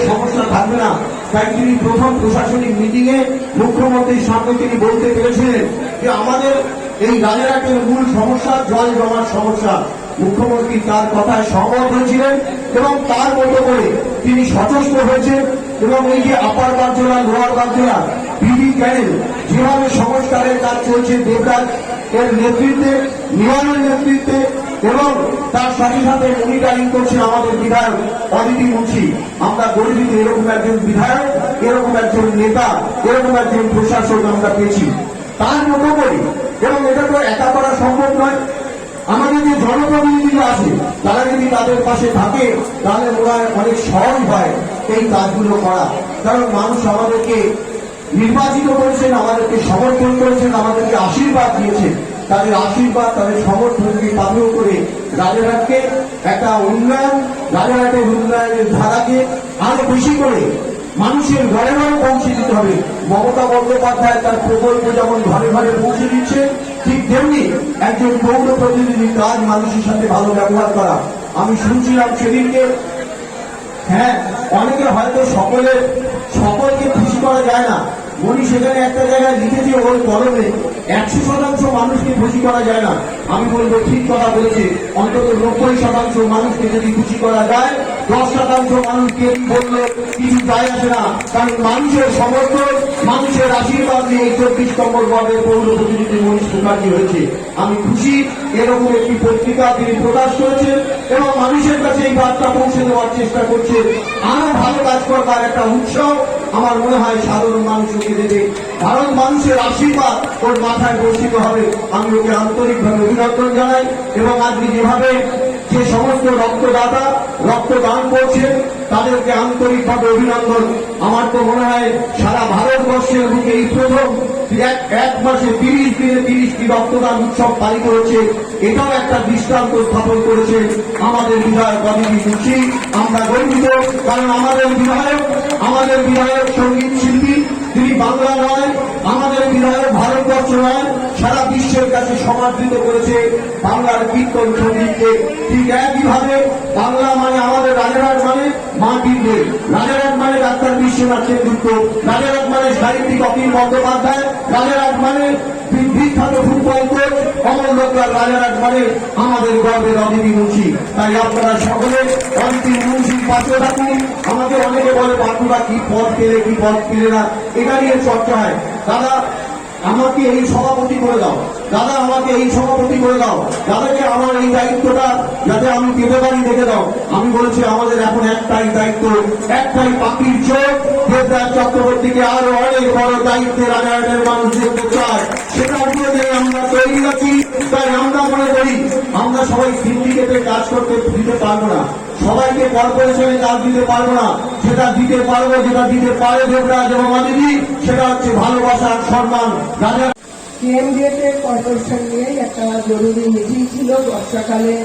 সমস্যা থাকবে না। তাই তিনি প্রথম প্রশাসনিক মিটিং এ মুখ্যমন্ত্রীর সামনে তিনি বলতে পেরেছিলেন যে আমাদের এই রাজারহাটের মূল সমস্যা জল জমার সমস্যা। মুখ্যমন্ত্রী তার কথায় সহমত হয়েছিলেন এবং তার মতো করে তিনি সচেষ্ট হয়েছেন। এবং এই যে আপার বাগজোলা, লোয়ার বাগজোলা, বিডি ক্যানেল যেভাবে সংস্কারের কাজ চলছে দেবরাজ এর নেতৃত্বে, নিয়মের নেতৃত্বে, এবং তার সাথে সাথে মনিটরিং করছে আমাদের বিধায়ক অদিতি মুন্সি। আমরা গর্বিত এরকম একজন বিধায়ক, এরকম একজন নেতা, এরকম একজন প্রশাসক আমরা পেয়েছি। তার মতো করে, এবং এটা তো একা করা সম্ভব নয়, আমাদের যে জনপ্রতিনিধিরা আছে তারা যদি তাদের পাশে থাকে তাহলে ওরা অনেক সহজ হয় এই কাজগুলো করা। কারণ মানুষ আমাদেরকে নির্বাচিত করেছেন, আমাদেরকে সমর্থন করেছেন, আমাদেরকে আশীর্বাদ দিয়েছেন। তাদের আশীর্বাদ, তাদের সমর্থনকে পাথেয় করে রাজারহাটকে একটা রাজারহাটের উন্নয়নের ধারাকে আরো বেশি করে মানুষের ঘরে ঘরে পৌঁছে দিতে হবে। মমতা বন্দ্যোপাধ্যায় তার প্রকল্প যেমন ঘরে ঘরে পৌঁছে দিচ্ছে, ঠিক তেমনি একজন পৌর প্রতিনিধির কাজ মানুষের সাথে ভালো ব্যবহার করা। আমি শুনছিলাম সেদিনকে, হ্যাঁ, অনেকে হয়তো সকলকে খুশি করা যায় না। উনি সেখানে একটা জায়গায় লিখেছে ওর কলমে 100% মানুষকে খুশি করা যায় না। আমি বলবো ঠিক কথা বলেছে, অন্তত 90% মানুষকে যদি খুশি করা যায়, 10% মানুষকে বললে কিছু যায় আসে না। কারণ মানুষের সমর্থন, মানুষের আশীর্বাদ নিয়ে 24 নম্বর ওয়ার্ডের পৌর প্রতিনিধি মনীষ মুখার্জি হয়েছে। আমি খুশি এরকম একটি পত্রিকা তিনি প্রকাশ করেছেন এবং মানুষের কাছে এই বার্তা পৌঁছে দেওয়ার চেষ্টা করছে। আরো ভালো কাজ করবার একটা উৎসব আমার মনে হয় সাধারণ মানুষ ওকে দেবে। ভারত মানুষের আশীর্বাদ ওর মাথায় বর্ষিত হবে। আমি ওকে আন্তরিকভাবে অভিনন্দন জানাই এবং আজকে যেভাবে যে সমস্ত রক্তদাতা রক্তদান করছেন তাদেরকে আন্তরিকভাবে অভিনন্দন। আমার তো মনে হয় সারা ভারতবর্ষের বুকে এই প্রথম এক মাসে 30 দিনে 30টি রক্তদান উৎসব পালিত হচ্ছে। এটাও একটা দৃষ্টান্ত স্থাপন করেছে আমাদের বিধায়ক অদিতি মুন্সি। আমরা গর্বিত, কারণ আমাদের বিধায়ক সঙ্গীত শিল্পী, তিনি বাংলা নয়, আমাদের বিধায়ক ভারতবর্ষ নয়, সারা বিশ্বের কাছে সমাদৃত করেছে বাংলার কীর্তন সঙ্গীতকে। ঠিক একইভাবে বাংলা মানে আমাদের রাজারহাট মানে মাটির দেশ, রাজারহাট মানে ডাক্তার বিশ্বনাথ সেনগুপ্ত, রাজারহাট মানে সাহিত্যিক অখিল বন্দ্যোপাধ্যায়, রাজারহাট মানে বিখ্যাত ফুটবল কোচ অমর লোকদার, রাজারহাট মানে আমাদের গর্বের অদিতি মুন্সি। তাই আপনারা সকলে অদিতি মুন্সির পাশে থাকুন। আমাকে অনেকে বলে বাঁকুড়া কি পথ পেলে কি পথ পেলে না, এটা নিয়ে চর্চা হয়। দাদা আমাকে এই সভাপতি করে দাও, দাদা আমাকে এই সভাপতি করে দাও, দাদাকে আমার এই দায়িত্বটা যাতে আমি পেতে পারি দেখে দাও। আমি বলছি আমাদের এখন একটাই দায়িত্ব, একটাই পাখির চোখ, দেবরাজ চক্রবর্তীকে আরো অনেক বড় দায়িত্বে রাজারহাটের মানুষ দেখতে চায়, সেটার জন্য আমরা তৈরি আছি। তাই আমরা মনে করি আমরা সবাই সিন্ডিকেটে কাজ করতে দিতে পারবো না, সবাইকে কর্পোরেশনে কাজ দিতে পারবো না, সেটা দিতে পারবো যেটা দিতে পারে দেবরাজ এবং অদিতি, সেটা হচ্ছে ভালোবাসা আর সম্মান। রাজা কেএমডিএতে কর্পোরেশন নিয়ে একটা জরুরি মিটিং ছিল, বর্ষাকালে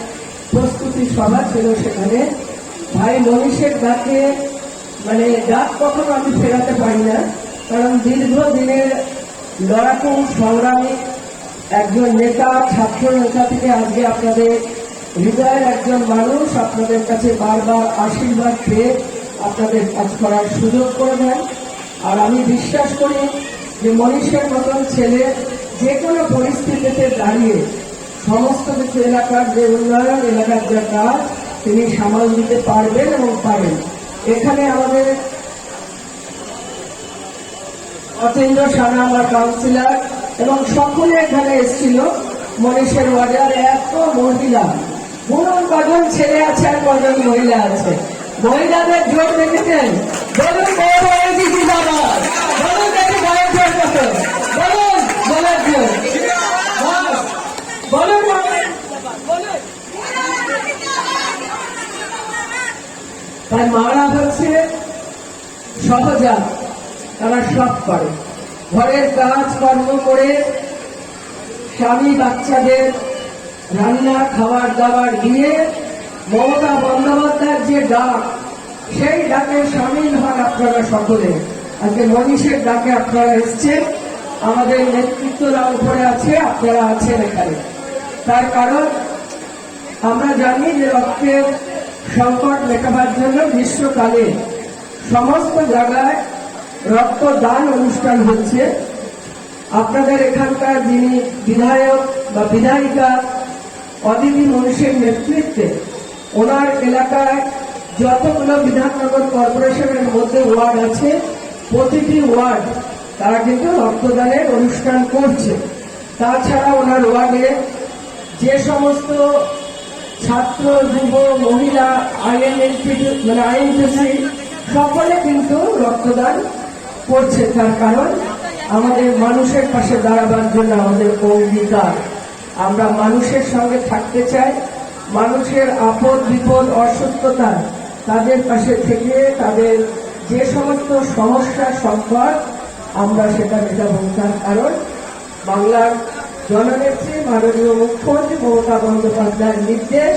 প্রস্তুতি সভা ছিল। সেখানে ভাই মনীষের ডাকে ডাক কখনো আমি ফেরাতে পারি না, কারণ দীর্ঘদিনের লড়াকু সংগ্রামী একজন নেতা, ছাত্র নেতা থেকে আজকে আপনাদের হৃদয়ের একজন মানুষ, আপনাদের কাছে বারবার আশীর্বাদ পেয়ে আপনাদের কাজ করার সুযোগ করে দেন। আর আমি বিশ্বাস করি যে মনীষের মতন ছেলে যে কোনো পরিস্থিতিতে দাঁড়িয়ে সমস্ত কিছু এলাকার যে উন্নয়ন, এলাকার যে কাজ তিনি সামাল দিতে পারবেন এবং পারেন। এখানে আমাদের অতীন্দ্র সানা আমার কাউন্সিলর এবং সকলে এখানে এসেছিল মনীষের ওয়ার্ডের। এত মহিলা, বলুন কজন ছেলে আছে আর কজন মহিলা আছে, মহিলাদের জোর দেখেছেন? বলুন বলুন দেখি বয়স জোর কত, বলুন বলার জোর বলুন তাই মারা হচ্ছে সহজা, তারা সব করে, ঘরের কাজ কর্ম করে স্বামী বাচ্চাদের রান্না খাবার দাবার দিয়ে মমতা বন্দ্যোপাধ্যায়ের যে ডাক, সেই ডাকে সামিল হন আপনারা সকলে। আজকে মনীষের ডাকে আপনারা এসছেন, আমাদের নেতৃত্বরা উপরে আছে, আপনারা আছেন এখানে। তার কারণ আমরা জানি যে রক্তের সংকট মেটাবার জন্য গ্রীষ্মকালে সমস্ত জায়গায় রক্তদান অনুষ্ঠান হচ্ছে। আপনাদের এখানকার যিনি বিধায়ক বা বিধায়িকা অদিতি মনীষের নেতৃত্বে ওনার এলাকায় যতগুলো বিধাননগর কর্পোরেশনের মধ্যে ওয়ার্ড আছে, প্রতিটি ওয়ার্ড তারা কিন্তু রক্তদানের অনুষ্ঠান করছে। তাছাড়া ওনার ওয়ার্ডে যে সমস্ত ছাত্র, যুব, মহিলা, আইএনটিসি সকলে কিন্তু রক্তদান করছে। তার কারণ আমাদের মানুষের পাশে দাঁড়াবার জন্য আমাদের অঙ্গীকার, আমরা মানুষের সঙ্গে থাকতে চাই, মানুষের আপদ বিপদ অসুস্থতা তাদের পাশে থেকে তাদের যে সমস্ত সমস্যা সংকট আমরা সেটা মেটাবো। তার কারণ বাংলার জননেত্রী মাননীয় মুখ্যমন্ত্রী মমতা বন্দ্যোপাধ্যায়ের নির্দেশ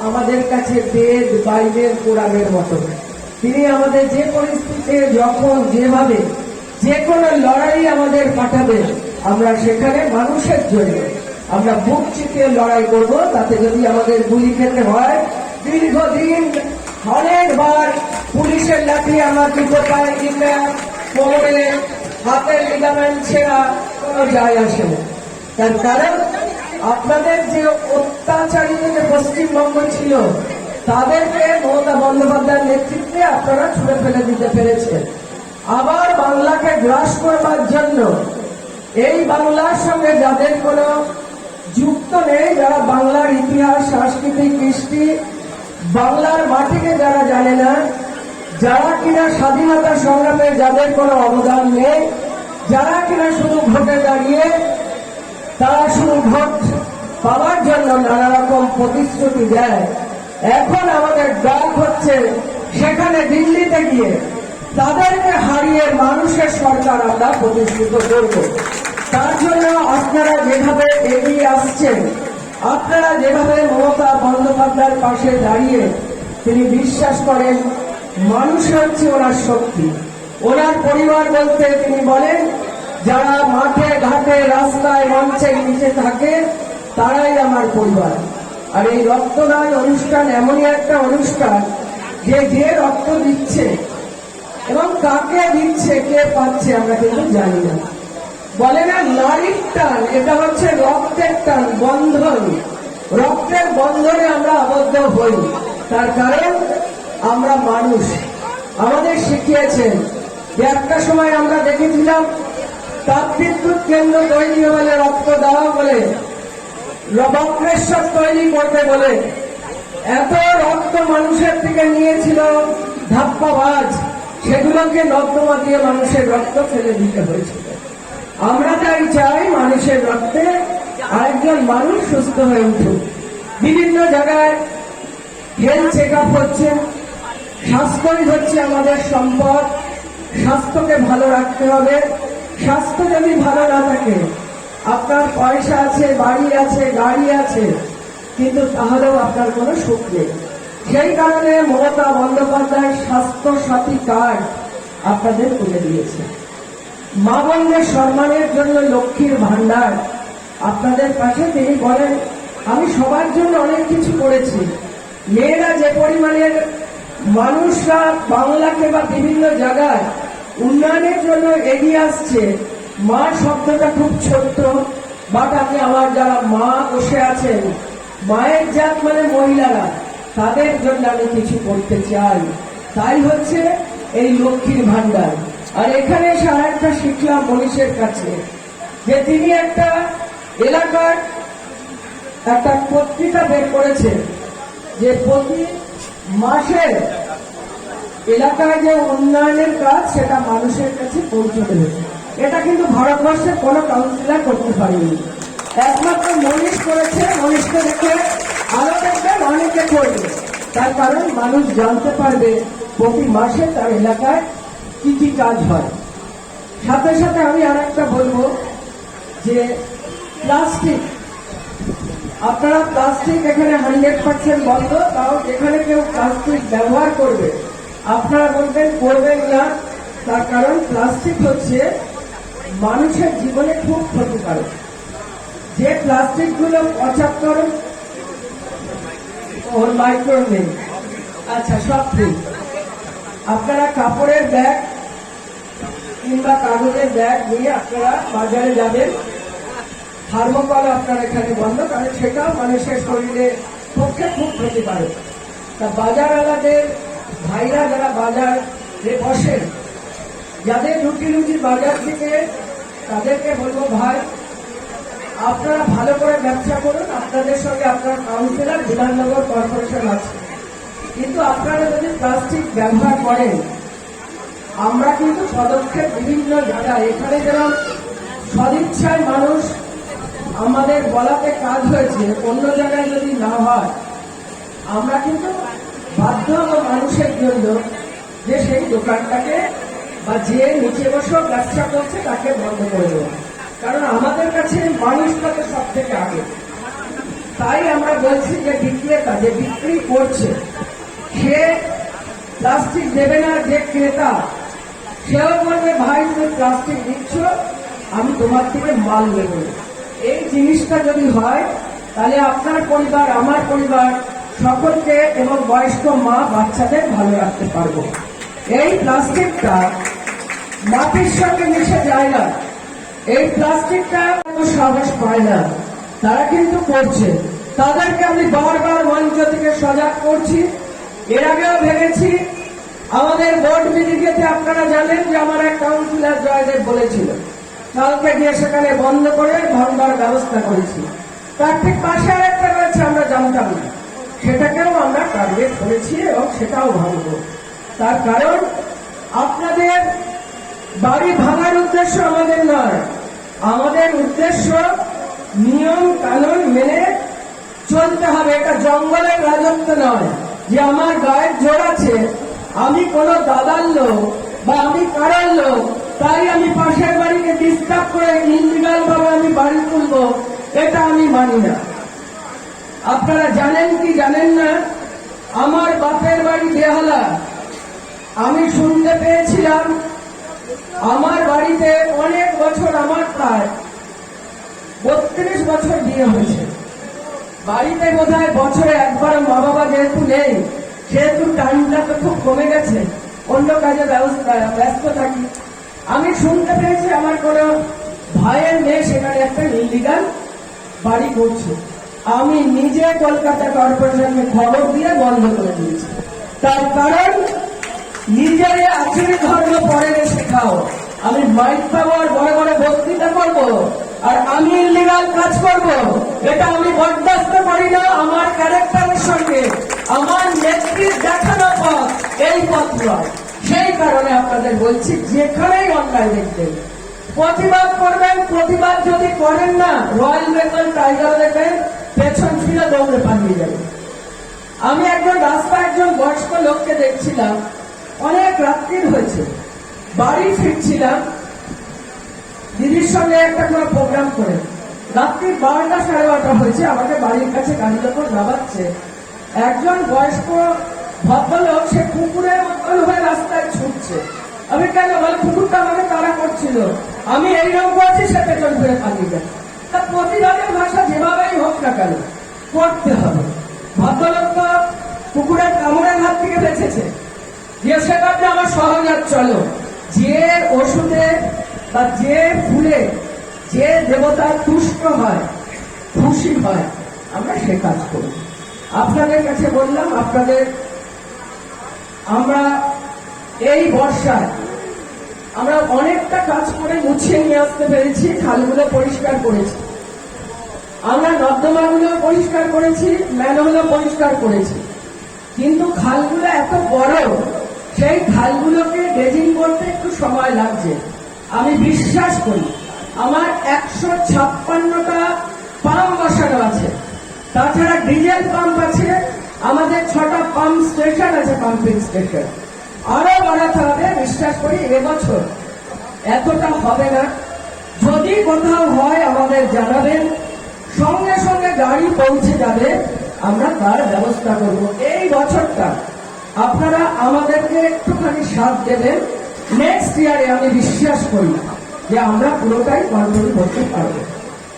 আমাদের কাছে বেদ, বাইবেল, কোরআনের মতো। তিনি আমাদের যে পরিস্থিতিতে যখন যেভাবে যে কোনো লড়াই আমাদের পাঠাবেন, আমরা সেখানে মানুষের জন্য আমরা বুক চিতিয়ে লড়াই করব। তাতে যদি আমাদের গুলি খেতে হয়, দীর্ঘদিন অনেকবার পুলিশের লাঠি আমার দুটো পায়ে কিংবা কোমরে হাতের লিগামেন্ট ছেঁড়া কোনো যায় আসে না। তার কারণ আপনাদের যে অত্যাচারিত যে পশ্চিমবঙ্গ ছিল, তাদেরকে মমতা বন্দ্যোপাধ্যায়ের নেতৃত্বে আপনারা ছুড়ে ফেলে দিতে পেরেছেন। আবার বাংলাকে গ্রাস করবার জন্য এই বাংলার সঙ্গে যাদের কোনো যুক্ত নেই, যারা বাংলার ইতিহাস, সংস্কৃতি, কৃষ্টি, বাংলার মাটিকে যারা জানে না, যারা কিনা স্বাধীনতা সংগ্রামে যাদের কোনো অবদান নেই, যারা কিনা শুধু ভোটে দাঁড়িয়ে তারা শুধু ভোট পাওয়ার জন্য নানা রকম প্রতিশ্রুতি দেয়, এখন আমাদের ডাক হচ্ছে সেখানে দিল্লিতে গিয়ে তাদেরকে হারিয়ে মানুষের সরকার আমরা প্রতিষ্ঠিত করব। তার জন্য আপনারা যেভাবে এগিয়ে আসছেন, আপনারা যেভাবে মমতা বন্দ্যোপাধ্যায়ের পাশে দাঁড়িয়ে তিনি বিশ্বাস করেন মানুষ হচ্ছে ওনার শক্তি। ওনার পরিবার বলতে তিনি বলেন যারা মাঠে ঘাটে রাস্তায় মঞ্চের নিচে থাকে তারাই আমার পরিবার। আর এই রক্তদান অনুষ্ঠান এমনই একটা অনুষ্ঠান যে রক্ত দিচ্ছে এবং কাকে দিচ্ছে, কে পাচ্ছে আমরা কিন্তু জানি না। বলে না নারীর টান, এটা হচ্ছে রক্তের টান, বন্ধন, রক্তের বন্ধনে আমরা আবদ্ধ হই। তার কারণ আমরা মানুষ। আমাদের শিখিয়েছেন যে একটা সময় আমরা দেখেছিলাম তাপবিদ্যুৎ কেন্দ্র তৈরি হলে রক্ত দেওয়া বলে, বক্রেশ্বর তৈরি করতে বলে এত রক্ত মানুষের থেকে নিয়েছিল ধাপ্পাবাজ, সেগুলোকে নর্দমা দিয়ে মানুষের রক্ত ফেলে দিতে হয়েছিল। আমরা তাই চাই মানুষের রক্তে আরেকজন মানুষ সুস্থ হয়ে উঠুক। বিভিন্ন জায়গায় হেলথ চেক আপ হচ্ছে, স্বাস্থ্যই হচ্ছে আমাদের সম্পদ। স্বাস্থ্যকে ভালো রাখতে হবে। স্বাস্থ্য যদি ভালো না থাকে, আপনার পয়সা আছে, বাড়ি আছে, গাড়ি আছে, কিন্তু তাহলেও আপনার কোনো সুখ নেই। সেই কারণে মমতা বন্দ্যোপাধ্যায় স্বাস্থ্য সাথী কার্ড আপনাদের তুলে দিয়েছে। মা বোনদের সম্মানের জন্য লক্ষ্মীর ভান্ডার আপনাদের পাশে। তিনি বলেন, আমি সবার জন্য অনেক কিছু করেছি। মেয়েরা যে পরিমাণের মানুষরা বাংলাকে বা বিভিন্ন জায়গায় উন্নয়নের জন্য এগিয়ে আসছে, মা শব্দটা খুব ছোট্ট, বাট আমি আমার যারা মা বসে আছেন, মায়ের জাত মানে মহিলারা, তাদের জন্য আমি কিছু করতে চাই। তাই হচ্ছে এই লক্ষ্মীর ভান্ডার। আর এখানে এসে আরেকটা শিখলাম মনীষের কাছে, যে তিনি একটা এলাকার একটা পত্রিকা বের করেছেন, যে প্রতি মাসে এলাকায় যে উন্নয়নের কাজ সেটা মানুষের কাছে পৌঁছে দেবে। এটা কিন্তু ভারতবর্ষের কোনো কাউন্সিলর করতে পারেনি, একমাত্র মনীষ করেছে। মনীষকে দেখে আরো দেখবেন অনেকে করবে, তার কারণ মানুষ জানতে পারবে প্রতি মাসে তার এলাকায় কি কি কাজ হয়। সাথে সাথে আমি আর একটা বলবো যে প্লাস্টিক, আপনারা প্লাস্টিক এখানে 100% বন্ধ, তাও যেখানে কেউ প্লাস্টিক ব্যবহার করবে আপনারা বলবেন করবেন না। তার কারণ প্লাস্টিক হচ্ছে মানুষের জীবনে খুব ক্ষতিকারক। যে প্লাস্টিক গুলো 75 ওর মাইক্রো নেই, আচ্ছা সব ঠিক। আপনারা কাপড়ের ব্যাগ কিংবা কাগজের ব্যাগ নিয়ে আপনারা বাজারে যাবেন। থার্মোকল আপনার এখানে বন্ধ, কারণ সেটাও মানুষের শরীরে পক্ষে খুব ক্ষতিকারক। তা বাজারওয়ালাদের ভাইরা যারা বাজারে বসেন, যাদের রুটি রুটি বাজার থেকে, তাদেরকে বলবো ভাই আপনারা ভালো করে ব্যবসা করুন। আপনাদের সঙ্গে আপনার কাউন্সিলর বিধাননগর কর্পোরেশন আছে, কিন্তু আপনারা যদি প্লাস্টিক ব্যবহার করেন, আমরা কিন্তু পদক্ষেপ বিভিন্ন জায়গায়, এখানে যেমন সদিচ্ছায় মানুষ আমাদের বলাতে কাজ হয়েছে, অন্য জায়গায় যদি না হয় আমরা কিন্তু বাধ্য হব মানুষের জন্য যে সেই দোকানটাকে বা যে নিচে বসে ব্যবসা করছে তাকে বন্ধ করে দেবো। কারণ আমাদের কাছে মানুষটাকে সব থেকে আগে। তাই আমরা বলছি যে বিক্রেতা যে বিক্রি করছে সে প্লাস্টিক দেবে না, যে ক্রেতা সেও বলবে ভাই তুমি প্লাস্টিক দিচ্ছ, আমি তোমার থেকে মাল নেব। এই জিনিসটা যদি হয় তাহলে আপনার পরিবার, আমার পরিবার, সকলকে এবং বয়স্ক মা বাচ্চাদের ভালো রাখতে পারবো। এই প্লাস্টিকটা মাটির সঙ্গে মিশে যায় না, এই প্লাস্টিকটা সাহস পায় না, তারা কিন্তু করছে। তাদেরকে আমি বারবার মঞ্চ থেকে সজাগ করছি। এর আগেও ভেবেছি, আমাদের বোর্ড মিটিংয়েতে আপনারা জানেন যে আমার এক কাউন্সিলর জয়দেব বলেছিল, কালকে গিয়ে সেখানে বন্ধ করে ভাঙবার ব্যবস্থা করেছি। তার ঠিক পাশে আরেকটা রয়েছে, আমরা জানতাম না, সেটাকেও আমরা টার্গেট করেছি এবং সেটাও ভাঙব। তার কারণ আপনাদের বাড়ি ভাঙার উদ্দেশ্য আমাদের নয়, আমাদের উদ্দেশ্য নিয়ম কানুন মেনে চলতে হবে। এটা জঙ্গলের রাজত্ব নয় যে আমার গায়ের জোর আছে, আমি কোনো দাদার লোক বা আমি কারার লোক, তাই আমি পাশের বাড়িকে ডিস্টার্ব করে ইনলিগাল ভাবে আমি বাড়ি তুলবো, এটা আমি মানি না। আপনারা জানেন কি জানেন না, আমার বাপের বাড়ি বেহালা। আমি শুনতে পেয়েছিলাম আমার বাড়িতে অনেক বছর, আমার প্রায় 32 বছর বিয়ে হয়েছে। বাড়িতে বোধহয় বছরে একবার মা বাবা যেহেতু নেই, সেহেতু টাইমটা তো খুব কমে গেছে, অন্য কাজে ব্যস্ত থাকি। আমি শুনতে পেয়েছি আমার কোনো ভাইয়ের মেয়ে সেখানে একটা ইলিগাল বাড়ি করছে। আমি নিজে কলকাতা কর্পোরেশনকে খবর দিয়ে বন্ধ করে দিয়েছি। তার কারণ নিজের আচরণ ধর্ম পরে শেখাও, আমি মাইক পাবো আর বড় বড় বক্তৃতা করব আর আমি ইলিগাল কাজ করব, এটা আমি বরদাস্ত করি না। আমার ক্যারেক্টারের সঙ্গে আমার নেত্রীর দেখানো পথ এই পথ নয়। সেই কারণে আপনাদের বলছি, যেখানেই অন্যায় দেখবেন প্রতিবাদ করবেন। প্রতিবাদ যদি করেন না, রয়্যাল বেঙ্গল টাইগার দেখবেন পেছন ফিরে দৌড়ে পালিয়ে যাবে। আমি একজন রাস্তায় একজন বয়স্ক লোককে দেখছিলাম, অনেক রাত্রি হয়েছে, বাড়ি ফিরছিলাম দিদির সঙ্গে একটা কোনো প্রোগ্রাম করে, রাত্রি 12টা 12:30 হয়েছে, আমাকে বাড়ির কাছে গাড়ি যখন নামাচ্ছে, একজন বয়স্ক ভদ্রলোক সে কুকুরের মতন হয়ে রাস্তায় ছুটছে। আমি কেন বলে, কুকুরটা আমাকে তাড়া করছিল, আমি এইরকম করছি, সে পেছন ফিরে পালিয়ে যায়। তা প্রতিবাদের ভাষা যেভাবেই হোক না কেন করতে হবে। ভদ্রলোক তো কুকুরের কামড়ের হাত থেকে বেঁচেছে, যে সেটাতে আমার সহজাত চলো, যে ওষুধে বা যে ফুলে যে দেবতা তুষ্ট হয়, খুশি হয়, আমরা সে কাজ করি। আপনাদের কাছে বললাম, আপনাদের আমরা এই বর্ষায় আমরা অনেকটা কাজ করে মুছিয়ে নিয়ে আসতে পেরেছি। খালগুলো পরিষ্কার করেছি, আমরা নর্দমাগুলো পরিষ্কার করেছি, ম্যানহোলও পরিষ্কার করেছি, কিন্তু খালগুলো এত বড়, সেই খালগুলোকে ড্রেজিং করতে একটু সময় লাগছে। আমি বিশ্বাস করি আমার 156টা পাম্প বসানো আছে, তাছাড়া ডিজেল পাম্প আছে, আমাদের 6টা পাম্প স্টেশন আছে, পাম্পিং স্টেশন আরো বাড়াতে হবে। বিশ্বাস করি এবছর এতটা হবে না। যদি কোথাও হয় আমাদের জানাবেন, সঙ্গে সঙ্গে গাড়ি পৌঁছে যাবে, আমরা তার ব্যবস্থা করব। এই বছরটা আপনারা আমাদেরকে একটুখানি সাথ দেবেন, নেক্সট ইয়ারে আমি বিশ্বাস করি যে আমরা পুরোটাই কন্ট্রোল করতে পারবো।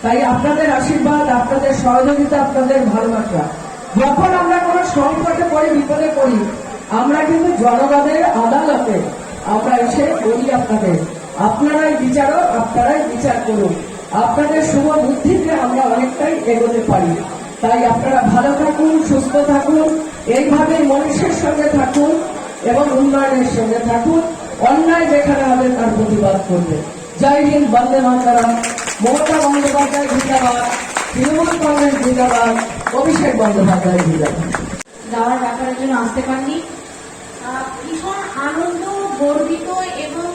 তাই আপনাদের আশীর্বাদ, আপনাদের সহযোগিতা, আপনাদের ভালোবাসা, যখন আমরা কোনো সংকটে পড়ি, বিপদে পড়ি, আমরা কিন্তু জনগণের আদালতে আমরা এসে বলি আপনাদের, আপনারাই বিচারক, আপনারাই বিচার করুন। আপনাদের শুভ বুদ্ধিতে আমরা অনেকটাই এগোতে পারি। তাই আপনারা ভালো থাকুন, সুস্থ থাকুন, এইভাবে মানুষের সঙ্গে থাকুন এবং উন্নয়নের সঙ্গে থাকুন। অন্যায় যেখানে হবে তার প্রতিবাদ করবে। জয় হিন্দ, বন্দে মাতরম। মমতা বন্দ্যোপাধ্যায় জিন্দাবাদ, তৃণমূল কংগ্রেস জিন্দাবাদ, অভিষেক বন্দ্যোপাধ্যায় জিন্দাবাদ। যাওয়ার ব্যাপারের জন্য আসতে পারিনি। ভীষণ আনন্দ, গর্বিত এবং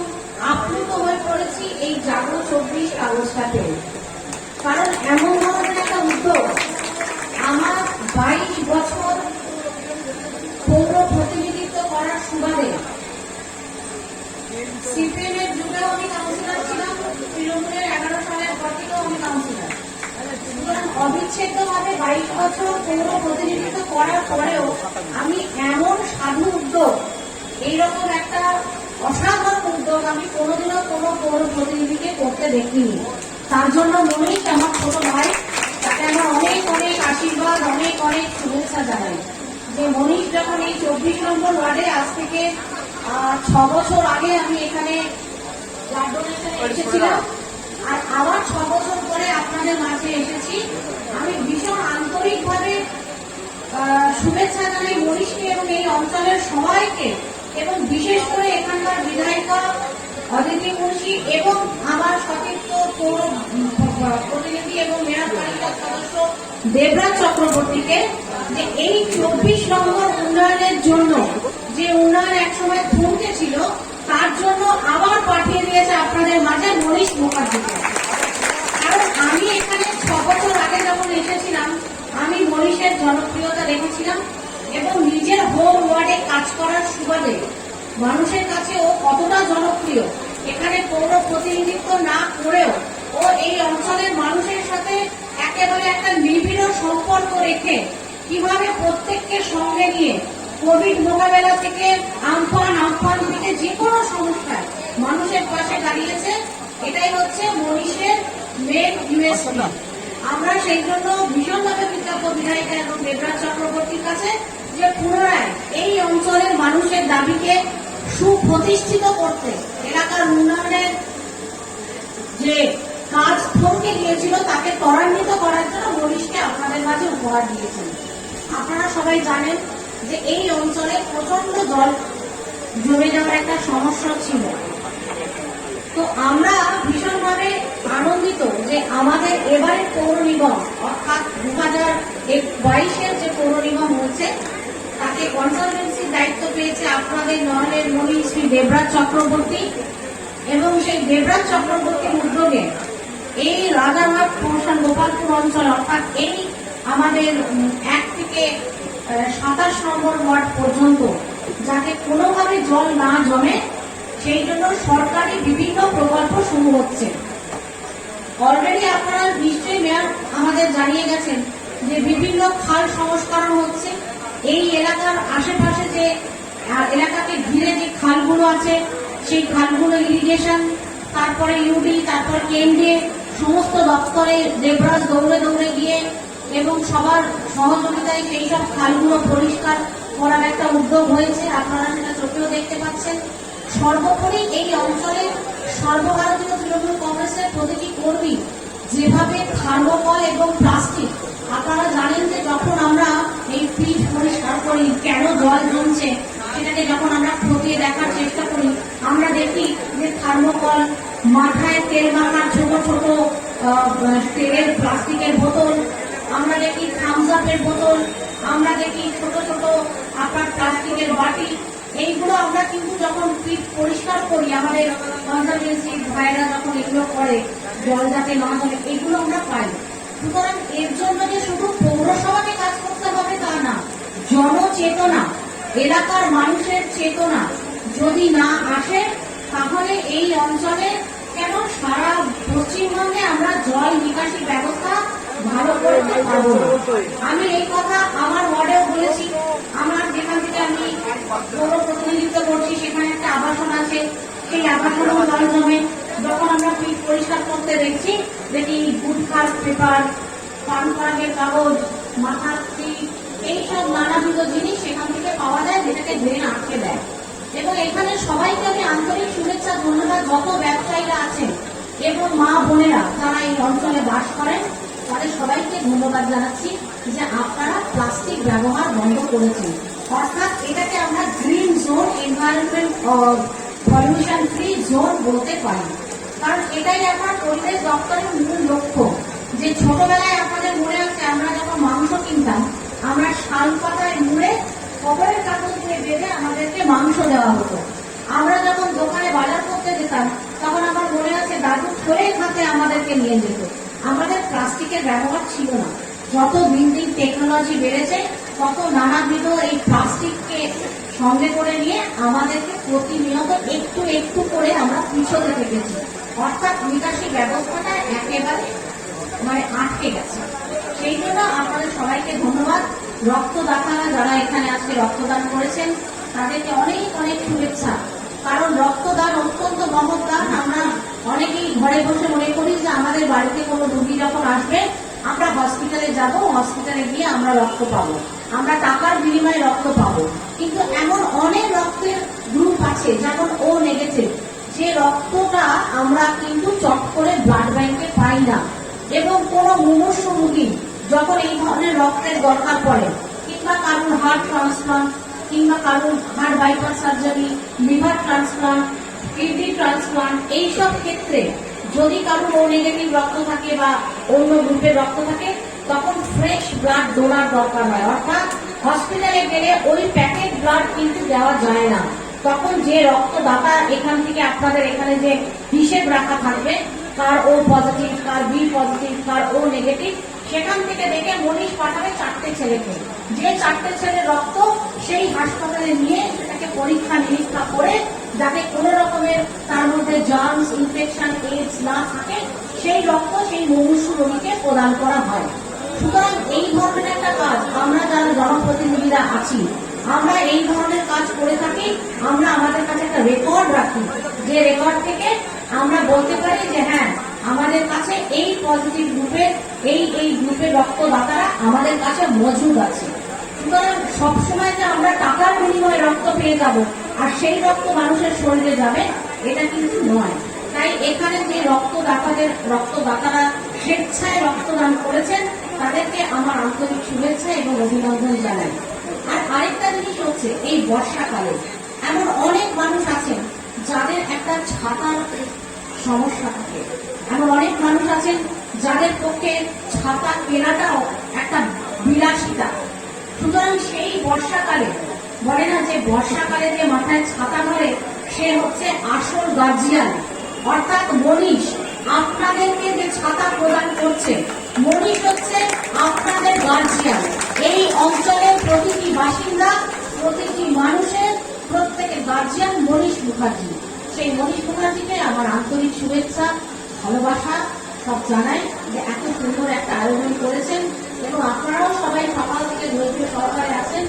আপ্লুত হয়ে পড়েছি এই জাগো 24 কাগজটা পেয়ে। কারণ এমন ধরনের একটা উদ্যোগ, আমার 22 বছর পৌর প্রতিনিধিত্ব করার সুবাদে সিপিএম এর যুগেও আমি কাউন্সিলর ছিলাম, তৃণমূলের 11 সালের পর থেকেও আমি কাউন্সিলর। সুতরাং অবিচ্ছেদ্যভাবে 22 বছর পৌর প্রতিনিধিত্ব করার পরেও আমি এমন সাধু উদ্যোগ, এইরকম একটা অসাধারণ উদ্যোগ আমি কোনোদিনও কোনো পৌর প্রতিনিধিকে করতে দেখিনি। তার জন্য মনেই আমার ছোট ভাই, তাকে আমার অনেক অনেক আশীর্বাদ, অনেক অনেক শুভেচ্ছা জানাই। যে মনীষ যখন এই 24 নম্বর ওয়ার্ডে আজ থেকে 6 বছর আগে আমি এখানে ব্লাড ডোনেশনে এসেছিলাম, আর আবার 6 বছর পরে আপনাদের মাঝে এসেছি, আমি ভীষণ আন্তরিকভাবে শুভেচ্ছা জানাই মনীষকে এবং এই অঞ্চলের সবাইকে, এবং বিশেষ করে এখানকার বিধায়িকা অদিতি মুন্সি এবং আমার সতীর্থ পৌর প্রতিনিধি এবং মেয়র পরিষদ সদস্য দেবরাজ চক্রবর্তীকে, যে এই 24 নম্বর উন্নয়নের জন্য, যে উন্নয়ন একসময় থমকে ছিল, তার জন্য আবার পাঠিয়ে দিয়েছে আপনাদের মাঝে মনীষ মুখার্জিকে। কারণ আমি এখানে 6 বছর আগে যখন এসেছিলাম, আমি মনীষের জনপ্রিয়তা দেখেছিলাম এবং নিজের হোম ওয়ার্ডে কাজ করার সুবাদে মানুষের কাছে ও কতটা জনপ্রিয়, এখানে পৌর প্রতিনিধিত্ব না করেও ও এই অঞ্চলের মানুষের সাথে একেবারে একটা নিবিড় সম্পর্ক রেখে কিভাবে প্রত্যেককে সঙ্গে নিয়ে কোভিড মোকাবেলা থেকে আমফান থেকে যে কোনো সমস্যায় মানুষের পাশে দাঁড়িয়েছে, এটাই হচ্ছে মনীষের মেন ইউএসপি। আমরা সেই জন্য ভীষণভাবে কৃতজ্ঞ বিধায়িকা এবং দেবরাজ চক্রবর্তীর কাছে, যে পুনরায় এই অঞ্চলের মানুষের দাবিকে সুপ্রতিষ্ঠিত করতে, এলাকার উন্নয়নের যে কাজ থমকে গিয়েছিল তাকে ত্বরান্বিত করার জন্য মনীষকে আপনাদের মাঝে উপহার দিয়েছেন। আপনারা সবাই জানেন যে এই অঞ্চলে প্রচন্ড জল জমে যাওয়ার একটা সমস্যা ছিল। তো আমরা ভীষণভাবে আনন্দিত যে আমাদের এবারের পৌর নিগম অর্থাৎ 2022-এর যে পৌর নিগম হচ্ছে তাকে কনসালটেন্সির দায়িত্ব পেয়েছে আপনাদের নয়নের মণি শ্রী দেবরাজ চক্রবর্তী, এবং সেই দেবরাজ চক্রবর্তীর উদ্যোগে এই রাজারহাট প্রশাসন গোপালপুর অঞ্চল অর্থাৎ এই আমাদের 1 থেকে 27 নম্বর ওয়ার্ড পর্যন্ত যাতে কোনোভাবে জল না জমে সেই জন্য সরকারি বিভিন্ন প্রকল্প শুরু হচ্ছে। অলরেডি আপনারা নিশ্চয়ই মেয়র আমাদের জানিয়ে গেছেন যে বিভিন্ন খাল সংস্করণ হচ্ছে। এই এলাকার আশেপাশে যে এলাকাকে ঘিরে যে খালগুলো আছে সেই খালগুলো ইরিগেশন, তারপরে ইউডি, তারপর কেন্দ্রে সমস্ত দপ্তরে দেবরাজ দৌড়ে দৌড়ে গিয়ে এবং সবার সহযোগিতায় সেই সব খালগুলো পরিষ্কার করার একটা উদ্যোগ হয়েছে। আপনারা সেটা চোখেও দেখতে পাচ্ছেন। সর্বোপরি এই অঞ্চলে সর্বভারতীয় তৃণমূল কংগ্রেসের প্রতিটি কর্মী যেভাবে থার্মোকল এবং প্লাস্টিক, আপনারা জানেন যে যখন আমরা এই পিচ পরিষ্কার করি কেন জল জমছে সেটাকে যখন আমরা খতিয়ে দেখার চেষ্টা করি, আমরা দেখি যে থার্মোকল, মাথায় তেল মাখার ছোট ছোট তেলের প্লাস্টিকের বোতল, আমরা দেখি থামস আপের বোতল, আমরা দেখি ছোট ছোট আপনার প্লাস্টিকের বাটি, এইগুলো আমরা কিন্তু যখন পিচ পরিষ্কার করি আমাদের কনসালটেন্সি ভাইরা যখন এগুলো করে জল যাতে না জমে এগুলো আমরা পাই। সুতরাং এর জন্য যে শুধু পৌরসভাকে কাজ করতে হবে তা না, জনচেতনা, এলাকার মানুষের চেতনা যদি না আসে তাহলে এই অঞ্চলে কেন সারা পশ্চিমবঙ্গে আমরা জল নিকাশি ব্যবস্থা ভালো করতে পারবো না। আমি এই কথা আমার ওয়ার্ডেও বলেছি। আমার যেখান থেকে আমি পৌর প্রতিনিধিত্ব করছি সেখানে একটা আবাসন আছে, সেই আবাসনেও জল জমে। যখন আমরা পিচ পরিষ্কার করতে দেখছি দেখি গুটখার পেপার, পান পরাগের কাগজ, মাথার টিপ, এইসব নানাবিধ জিনিস সেখান থেকে পাওয়া যায় যেটাকে ড্রেন আটকে দেয়। এবং এখানে সবাইকে আমি আন্তরিক শুভেচ্ছা ধন্যবাদ, যত ব্যবসায়ীরা আছেন এবং মা বোনেরা যারা এই অঞ্চলে বাস করেন তাদের সবাইকে ধন্যবাদ জানাচ্ছি যে আপনারা প্লাস্টিক ব্যবহার বন্ধ করেছেন। অর্থাৎ এটাকে আমরা green zone, environment pollution free zone বলতে পারি। কারণ এটাই আমার পরিবেশ দপ্তরের মূল লক্ষ্য। যে ছোটবেলায় আপনাদের মনে আছে আমরা যখন মাংস কিনতাম আমরা শাল পাতায় মুড়ে খবরের কাগজ দিয়ে বেঁধে আমাদেরকে মাংস দেওয়া হতো। আমরা যখন দোকানে বাজার করতে যেতাম তখন আমার মনে আছে দাদু থলের হাতে আমাদেরকে নিয়ে যেত। আমাদের প্লাস্টিকের ব্যবহার ছিল না। যত দিন দিন টেকনোলজি বেড়েছে তত নানাবিধ এই প্লাস্টিককে সঙ্গে করে নিয়ে আমাদেরকে প্রতিনিয়ত একটু একটু করে আমরা পিছনে থেকেছি। অর্থাৎ নিকাশি ব্যবস্থাটা একেবারে আটকে গেছে। সেই জন্য আপনাদের সবাইকে ধন্যবাদ। রক্তদাতারা যারা এখানে আজকে রক্তদান করেছেন তাদেরকে অনেক অনেক শুভেচ্ছা। কারণ রক্তদান অত্যন্ত মহৎ দান। আমরা অনেকেই ঘরে বসে মনে করি যে আমাদের বাড়িতে কোনো রোগী যখন আসবে আমরা হসপিটালে যাব, হসপিটালে গিয়ে আমরা রক্ত পাবো, আমরা টাকার বিনিময়ে রক্ত পাবো। কিন্তু এমন অনেক রক্তের গ্রুপ আছে যেমন ও নেগেটিভ, যে রক্তটা আমরা কিন্তু চট করে ব্লাড ব্যাংকে পাই না। এবং কোনো মুমূর্ষু রোগী যখন এই ধরনের রক্তের দরকার পড়ে, কিংবা কারোর হার্ট ট্রান্সপ্লান্ট, কিংবা কারোর heart bypass surgery, liver transplant, kidney transplant, এইসব ক্ষেত্রে যদি কারোর ও নেগেটিভ রক্ত থাকে বা অন্য গ্রুপের রক্ত থাকে তখন ফ্রেশ ব্লাড ডোনার দরকার হয়। অর্থাৎ হসপিটালে গেলে ওই প্যাকেট ব্লাড কিন্তু দেওয়া যায় না। তখন যে রক্তদাতা এখান থেকে আপনাদের এখানে যে হিসেব রাখা থাকবে কার ও পজিটিভ, কার বি পজিটিভ, কার ও নেগেটিভ, সেখান থেকে দেখে মনীষ পাঠাবে 4টে ছেলেকে। যে 4টে ছেলের রক্ত সেই হাসপাতালে নিয়ে সেটাকে পরীক্ষা নিরীক্ষা করে যাতে কোনো রকমের তার মধ্যে জার্মস, ইনফেকশন, এইডস না থাকে সেই রক্ত সেই মুমূর্ষু রোগীকে প্রদান করা হয়। সুতরাং এই ধরনের একটা কাজ আমরা যারা জনপ্রতিনিধিরা আছি আমরা এই ধরনের কাজ করে থাকি। আমরা আমাদের কাছে একটা রেকর্ড রাখি, যে রেকর্ড থেকে আমরা বলতে পারি যে হ্যাঁ আমাদের কাছে এই পজিটিভ গ্রুপের এই গ্রুপের রক্তদাতারা আমাদের কাছে মজুদ আছে। সুতরাং সবসময় যে আমরা টাকার বিনিময়ে রক্ত পেয়ে যাব আর সেই রক্ত মানুষের শরীরে যাবে এটা কিন্তু নয়। তাই এখানে যে রক্তদাতারা স্বেচ্ছায় রক্তদান করেছেন তাদেরকে আমার আন্তরিক শুভেচ্ছা এবং অভিনন্দন জানাই। আর আরেকটা জিনিস হচ্ছে এই বর্ষাকালে এমন অনেক মানুষ আছেন যাদের একটা ছাতার সমস্যা থাকে। এমন অনেক মানুষ আছেন যাদের পক্ষে ছাতা কেনাটাও একটা বিলাসিতা। সুতরাং সেই বর্ষাকালে বলে না যে বর্ষাকালে যে মাথায় ছাতা ধরে সে হচ্ছে আসল গার্জিয়ান, অর্থাৎ মনীষ। আপনাদেরকে যে ছাতা প্রদান করছে মনীষ হচ্ছে আপনাদের গার্জিয়ান। এই অঞ্চলের প্রতিটি বাসিন্দা, প্রতিটি মানুষের প্রত্যেকের গার্জিয়ান মনীষ মুখার্জি। সেই মনীষ মুখার্জিকে আমার আন্তরিক শুভেচ্ছা, ভালোবাসা সব জানাই যে এত সুন্দর একটা আয়োজন করেছেন এবং আপনারাও সবাই সকাল থেকে ধৈর্য সহকারে আছেন।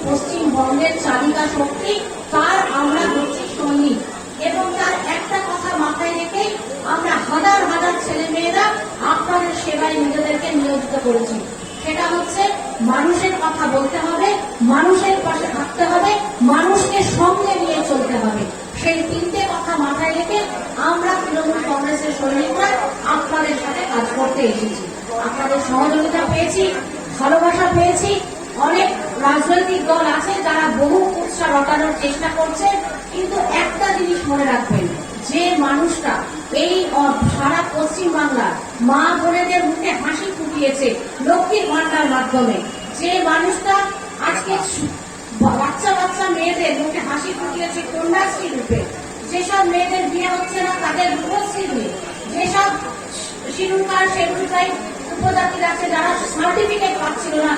পশ্চিমবঙ্গের চালিকা শক্তি, তার আমরা হচ্ছি সৈনিক এবং তার একটা কথা মাথায় রেখেই আমরা হাজার হাজার ছেলে মেয়েরা আপনাদের সেবায় নিজেদেরকে নিয়োজিত করেছি। সেটা হচ্ছে মানুষের কথা বলতে হবে, মানুষের পাশে থাকতে হবে, মানুষকে সঙ্গে নিয়ে চলতে হবে। সেই তিনটে কথা মাথায় রেখে আমরা তৃণমূল কংগ্রেসের সৈনিকরা আপনাদের সাথে কাজ করতে এসেছি। আপনাদের সহযোগিতা পেয়েছি, ভালোবাসা পেয়েছি। অনেক রাজনৈতিক দল আছে যারা বহু কুৎসা রটানোর চেষ্টা করছে, কিন্তু একটা জিনিস মনে রাখবেন, যে মানুষটা এই সারা পশ্চিম বাংলা মা বোনেদের মুখে হাসি ফুটিয়েছে লক্ষ্মীর ভান্ডার মাধ্যমে, যে মানুষটা আজকে বাচ্চা বাচ্চা মেয়েদের মুখে হাসি ফুটিয়েছে কন্যাশ্রী রূপে, যেসব মেয়েদের বিয়ে হচ্ছে না তাদের রূপশ্রী দিয়ে, যেসব শিরুলকার শেডুলকার উপজাতির আছে যারা সার্টিফিকেট পাচ্ছিল না,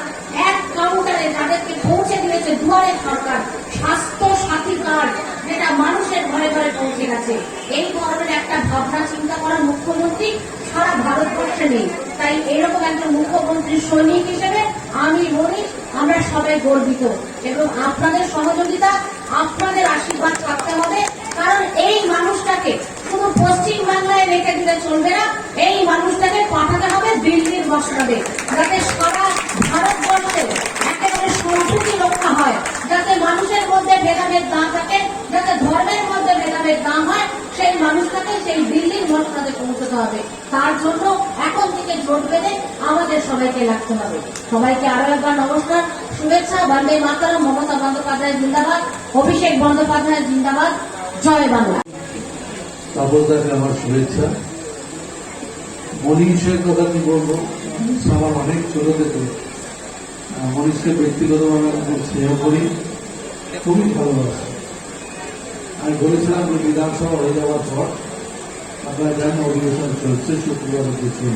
এক কাউন্টারে তাদেরকে পৌঁছে দিয়েছে দুয়ারে সরকার স্বাস্থ্য সাথী কার্ড, যেটা মানুষের ঘরে ঘরে পৌঁছে গেছে। এই ধরনের একটা ভাবনা চিন্তা করার মুখ্যমন্ত্রী সারা ভারতবর্ষে নেই। তাই এরকম একজন মুখ্যমন্ত্রীর সৈনিক হিসেবে আমি বলি আমরা সবাই গর্বিত এবং আপনাদের সহযোগিতা, আপনাদের আশীর্বাদ থাকতে হবে। কারণ এই মানুষটাকে শুধু পশ্চিম বাংলায় রেখে দিলে চলবে না, এই মানুষটাকে পাঠাতে হবে দিল্লির মসনদে, যাতে সারা ভারতবর্ষে একেবারে সম্প্রীতি রক্ষা হয়, যাতে মানুষের মধ্যে ভেদাভেদ না থাকে, যাতে ধর্মের মধ্যে ভেদাভেদ না হয়। সেই মানুষটাকে সেই দিল্লির মসনদে পৌঁছতে হবে। তার জন্য এখন থেকে জোট বেঁধে আমাদের সবাইকে লাগতে হবে। সবাইকে আরো একবার নমস্কার, শুভেচ্ছা। বন্দে মাতরম। মমতা বন্দ্যোপাধ্যায় জিন্দাবাদ, অভিষেক বন্দ্যোপাধ্যায় জিন্দাবাদ। জয় বাংলা। তাপসদাকে আমার শুভেচ্ছা। মনীষের কথা কি বলবো, মনীষ আমার অনেক ছোট থেকে, মনীষকে ব্যক্তিগতভাবে খুব স্নেহ করি, খুবই ভালোবাসি। আমি বলেছিলাম যে বিধানসভা হয়ে যাওয়ার পর, আপনারা জানেন অধিবেশন চলছে, শুক্রবার চলছে,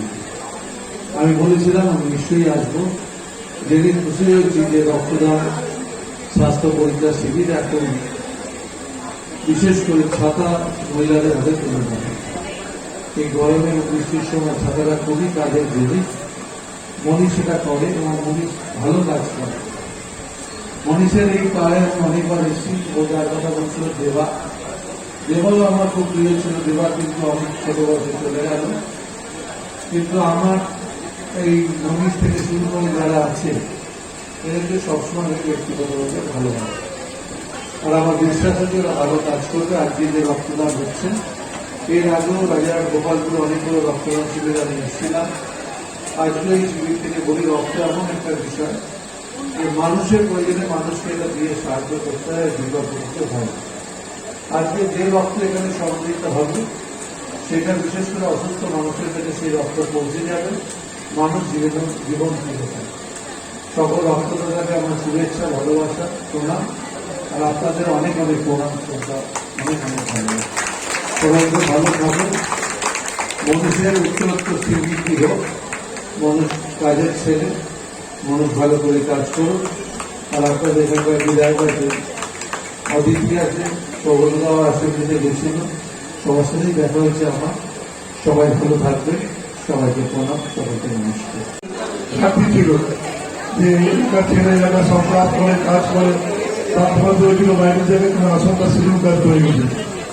আমি বলেছিলাম আমি নিশ্চয়ই আসবো। যেদিন খুশি হয়েছি যে রক্তদান স্বাস্থ্য পরীক্ষা শিবির একদম বিশেষ করে ছাতা মহিলাদের হাতে তুলে দেয়। এই গরমের বৃষ্টির সময় ছাতাটা খুবই কাজের জিনিস। মনীষ সেটা করে এবং মনীষ ভালো কাজ করে। মনীষের এই পায়ে অনেকবার এসেছি, ও যার কথা বলছিল দেবা, দেবাও আমার খুব প্রিয় ছিল। দেবা কিন্তু অনেক ছোট বয়সে চলে গেল, কিন্তু আমার এই মনীষ থেকে শুরু করে যারা আছে এদেরকে সবসময় আমি ব্যক্তিগতভাবে ভালোবাসি। আর আমার বিশ্বাস আছে ওরা ভালো কাজ করবে। আজকে যে রক্তদান হচ্ছে, এর আগেও রাজার গোপালপুরে অনেকগুলো রক্তদান শিবির আমি এসেছিলাম। আজকে এই শিবির থেকে বলি, রক্ত এমন একটা বিষয় যে মানুষের প্রয়োজনে মানুষকে এটা দিয়ে সাহায্য করতে হয়, বিপদ করতে হয়। আজকে যে রক্ত এখানে সংগৃহীত হবে সেটা বিশেষ করে অসুস্থ মানুষের কাছে সেই রক্ত পৌঁছে যাবে, মানুষ জীবন ফিরে যাবে। সকল রক্তদাতাকে আমার শুভেচ্ছা, ভালোবাসা, প্রণাম। আর আপনাদের অনেক অনেক প্রণাম, শ্রদ্ধা, অনেক অনেক ভালোবাসা। সবাইকে ভালো থাকুন। মানুষের উত্তরোত্তর শ্রীবৃদ্ধি হোক। মানুষ কাজের ছেলে, মানুষ ভালো করে কাজ করুন। আর আপনাদের এখানকার বিধায়ক আছে, অদিতি আছে, সবলদাও আসেন্দ্রিতে গেছিল, সবার সাথেই দেখা হয়েছে আমার। সবাই ভালো থাকবে, সবাইকে প্রণাম, সবাইকে নমস্কার। সাথী ছিল যে এখানকার ছেলেরা সব কাজ করে তারপরে হয়েছিল বাইরে যাবে, তোমার আশঙ্কা শিডিউল কাজ করে গেছে।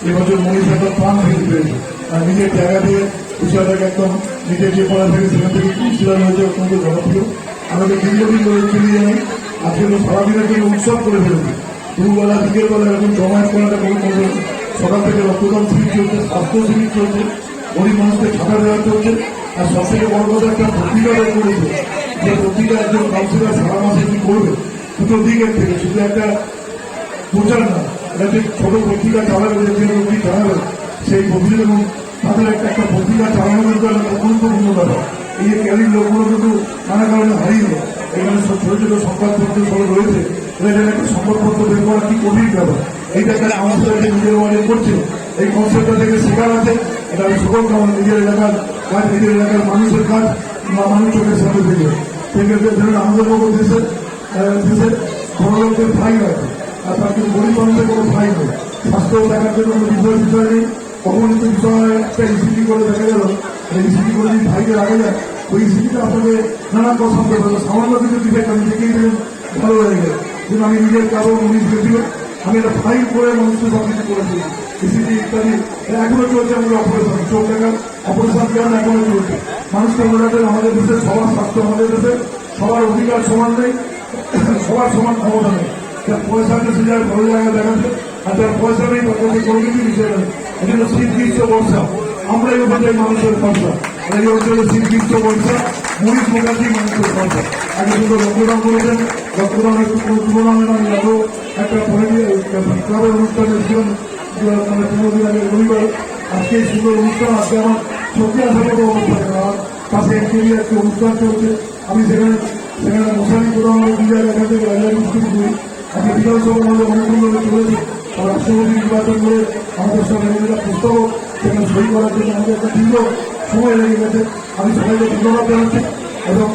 এবছর মনীষ একটা ফান্ড ফিল পেয়েছে, আর নিজের জায়গা দিয়ে বিষয়টাকে একদম নিজের যে পড়া থাকে সেখান থেকে ইনস্টল হয়েছে, অত্যন্ত জনপ্রিয়। আমাকে দীর্ঘদিন করে চলে যাই, আজকে তো সারাদিনের জন্য উৎসব করে ফেলেছে। দুবেলা বিকেল বেলা এরকম জমায়েত করাটা কোনো কোনো সকাল থেকে রক্তদান শিবির চলছে, স্বাস্থ্য শিবির চলছে, গরিব মানুষকে খাতা দেওয়া চলছে। আর সব থেকে বড় কথা একটা পত্রিকা বের করেছে, যে পত্রিকা একজন কাউন্সিলর সারা মাসে কি করবে, দুটো দিকের থেকে, শুধু একটা প্রচার না, এটা যে ছোট পত্রিকা চালাবে, যে লোকটি চালাবে সেই পত্রিকা এবং তাদের একটা একটা পত্রিকা চালানো কিন্তু একটা গুরুত্বপূর্ণ ব্যাপার। এই যে ক্যারির লোকগুলো কিন্তু নানা কারণে হারিয়ে গেল। এখানে সব ছোট ছোট সংবাদপত্র সব রয়েছে, এদের একটা সংবাদপত্র বের করা কি কঠিন ব্যাপার। এইটা একটা কাউন্সিলর নিজের ওয়ার্ডে করছে, এই কনসেপ্টটা থেকে শেখার আছে। এটা আমি সকল আমার নিজের এলাকার কাজ, নিজের এলাকার মানুষের কাজ, মানুষ চোখের সাথে থেকে ধরুন আমাদের মতো দেশের বড় লোকদের ফাইন আছে, আর তার কিন্তু গরিব মানুষের কোনো ফাইন নেই। স্বাস্থ্য দেখার জন্য কোনো বিষয় নেই। অবনীত বিষয় একটা ইসিটি করে দেখা গেল, ইসিটি করে যদি ফাইনে রাখা যায়, ওই ইসিটিটা আপনাকে নানা কথা বলতে পারবে। সামান্য কিছু ডিফেক্ট আমি দেখেই দেবেন, ভালো হয়ে গেল। কিন্তু আমি নিজের কারো উনিশ ব্যক্তি আমি একটা ফাইন করে মানুষকে সব কিছু করেছি। ইসিটি ইত্যাদি এখনো চলছে। আমাদের অপারেশন চোখ দেখার অপারেশন কেন এখনো চলছে। মানুষকে বোঝাতে আমাদের দেশে সবার স্বাস্থ্য, আমাদের দেশে সবার অধিকার সমান নেই, সবার সমান ক্ষমতা নেই। যার পয়সা আছে সে যার ভালো জায়গায় দেখাচ্ছে, আর যার পয়সা নেই তার কাছে কোনো কিছু বিষয় নেই। এই জন্য শীত গ্রীষ্ম বর্ষা আমরাই ওখানে মানুষের খরচা, এই অঞ্চলে শীত গ্রীষ্ম বর্ষা মনীষ মুখার্জি মানুষের খরচা। আগে শুধু রক্তদান করেছেন, রক্তদান একটু কোনো তুলনা হয় না। আমি এত একটা ক্লাবের অনুষ্ঠানে ছিলাম 15 দিন আগে রবিবার। আজকে এই সুন্দর অনুষ্ঠান, আজকে আমার সত্যি আসার মতো অনুষ্ঠান। আমার পাশে একটি একটি অনুষ্ঠান চলছে, আমি সেখানে মশারি প্রধান বিজয় এখান থেকে রাজা মিস্ত্রি করি। আজকে বিধানসভা আমাদের অনেকগুলো চলেছে, আর রাষ্ট্রপতি নির্বাচন করে আমাদের সব এমএলএরা পুস্তকও সেখানে সই করার জন্য আমাদের একটা দীর্ঘ সময় লেগে গেছে। আমি সবাইকে ধন্যবাদ জানাচ্ছি এবং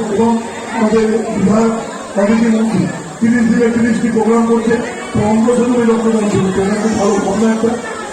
আমাদের বিধায়ক কমিটি মন্ত্রী 30 দিনে 30টি প্রোগ্রাম করছে। তো অঙ্গ শুধু ওই রক্তদান শুরু সেখানে খুব ভালো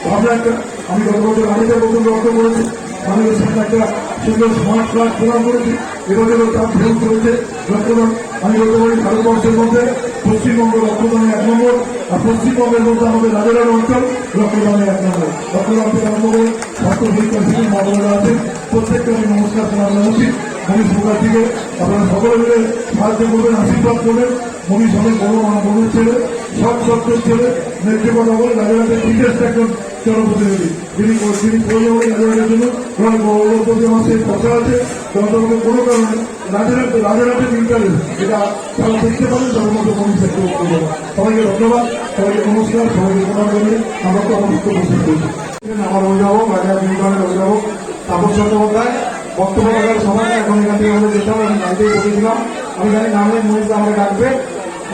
ভাবনা একটা। আমি গত বছর আড়াইটা বছর রক্ত করেছি, মানুষের সামনে একটা সুন্দর স্মার্ট কার্ড প্রদান করেছি। এবছরও তার ফেরত করেছে রক্তদান। আমি বলতে পারি ভারতবর্ষের মধ্যে পশ্চিমবঙ্গ রক্তদানে 1 নম্বর, আর পশ্চিমবঙ্গের মধ্যে আমাদের রাজারার অঞ্চল রক্তদানে 1 নম্বর। রক্তদান থেকে আরম্ভ করে স্বাস্থ্য পরীক্ষা থেকে মা বোনেরা আছেন, প্রত্যেককে আমি নমস্কার জানানো উচিত। মনীষ মুখার্জিকে আপনারা সকলে মিলে সাহায্য করবেন, আশীর্বাদ করবেন। মনীষ অনেক বড় বোনের ছেলে, সব সত্যের ছেলে, ন্যায্য কথা বলে রাজারাটের বিশেষ একজন জনপ্রতিনিধি। যিনি প্রয়োজন রাজারাটের জন্য প্রতি মাসে কথা আছে, জনতাকে কোনো কারণে রাজারাটের ইন্টারেস্ট এটা তারা দেখতে পারেন, তাদের মধ্যে মনীষ একটু সবাইকে ধন্যবাদ, সবাইকে নমস্কার, সবাইকে প্রণাম করে আমরা তো আমার বক্তব্য শেষ করছি। আমার অভিভাবক রাজা বিভাগের অভিভাবক তাপস চট্টোপাধ্যায় বক্তব্য রাখার সময় এখন এখান থেকে আমাদের যেতে হবে। আমি গাড়িতেই বসেছিলাম, আমি জানি নামলে মনীষদা আমাকে ডাকবে।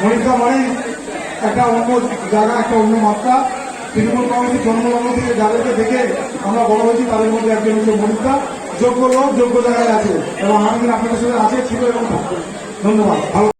মনীষদা মানে একটা অন্য জায়গা, একটা অন্য মাত্রা। তৃণমূল কংগ্রেসের জন্মলগ্ন থেকে যাদেরকে দেখে আমরা বড় হয়েছি তাদের মধ্যে একজন হচ্ছে মনীষদা। যোগ্য লোক যোগ্য জায়গায় আছে এবং আগামী দিন আপনাদের সাথে আছে, ছিল এবং থাকবে। ধন্যবাদ। ভালো।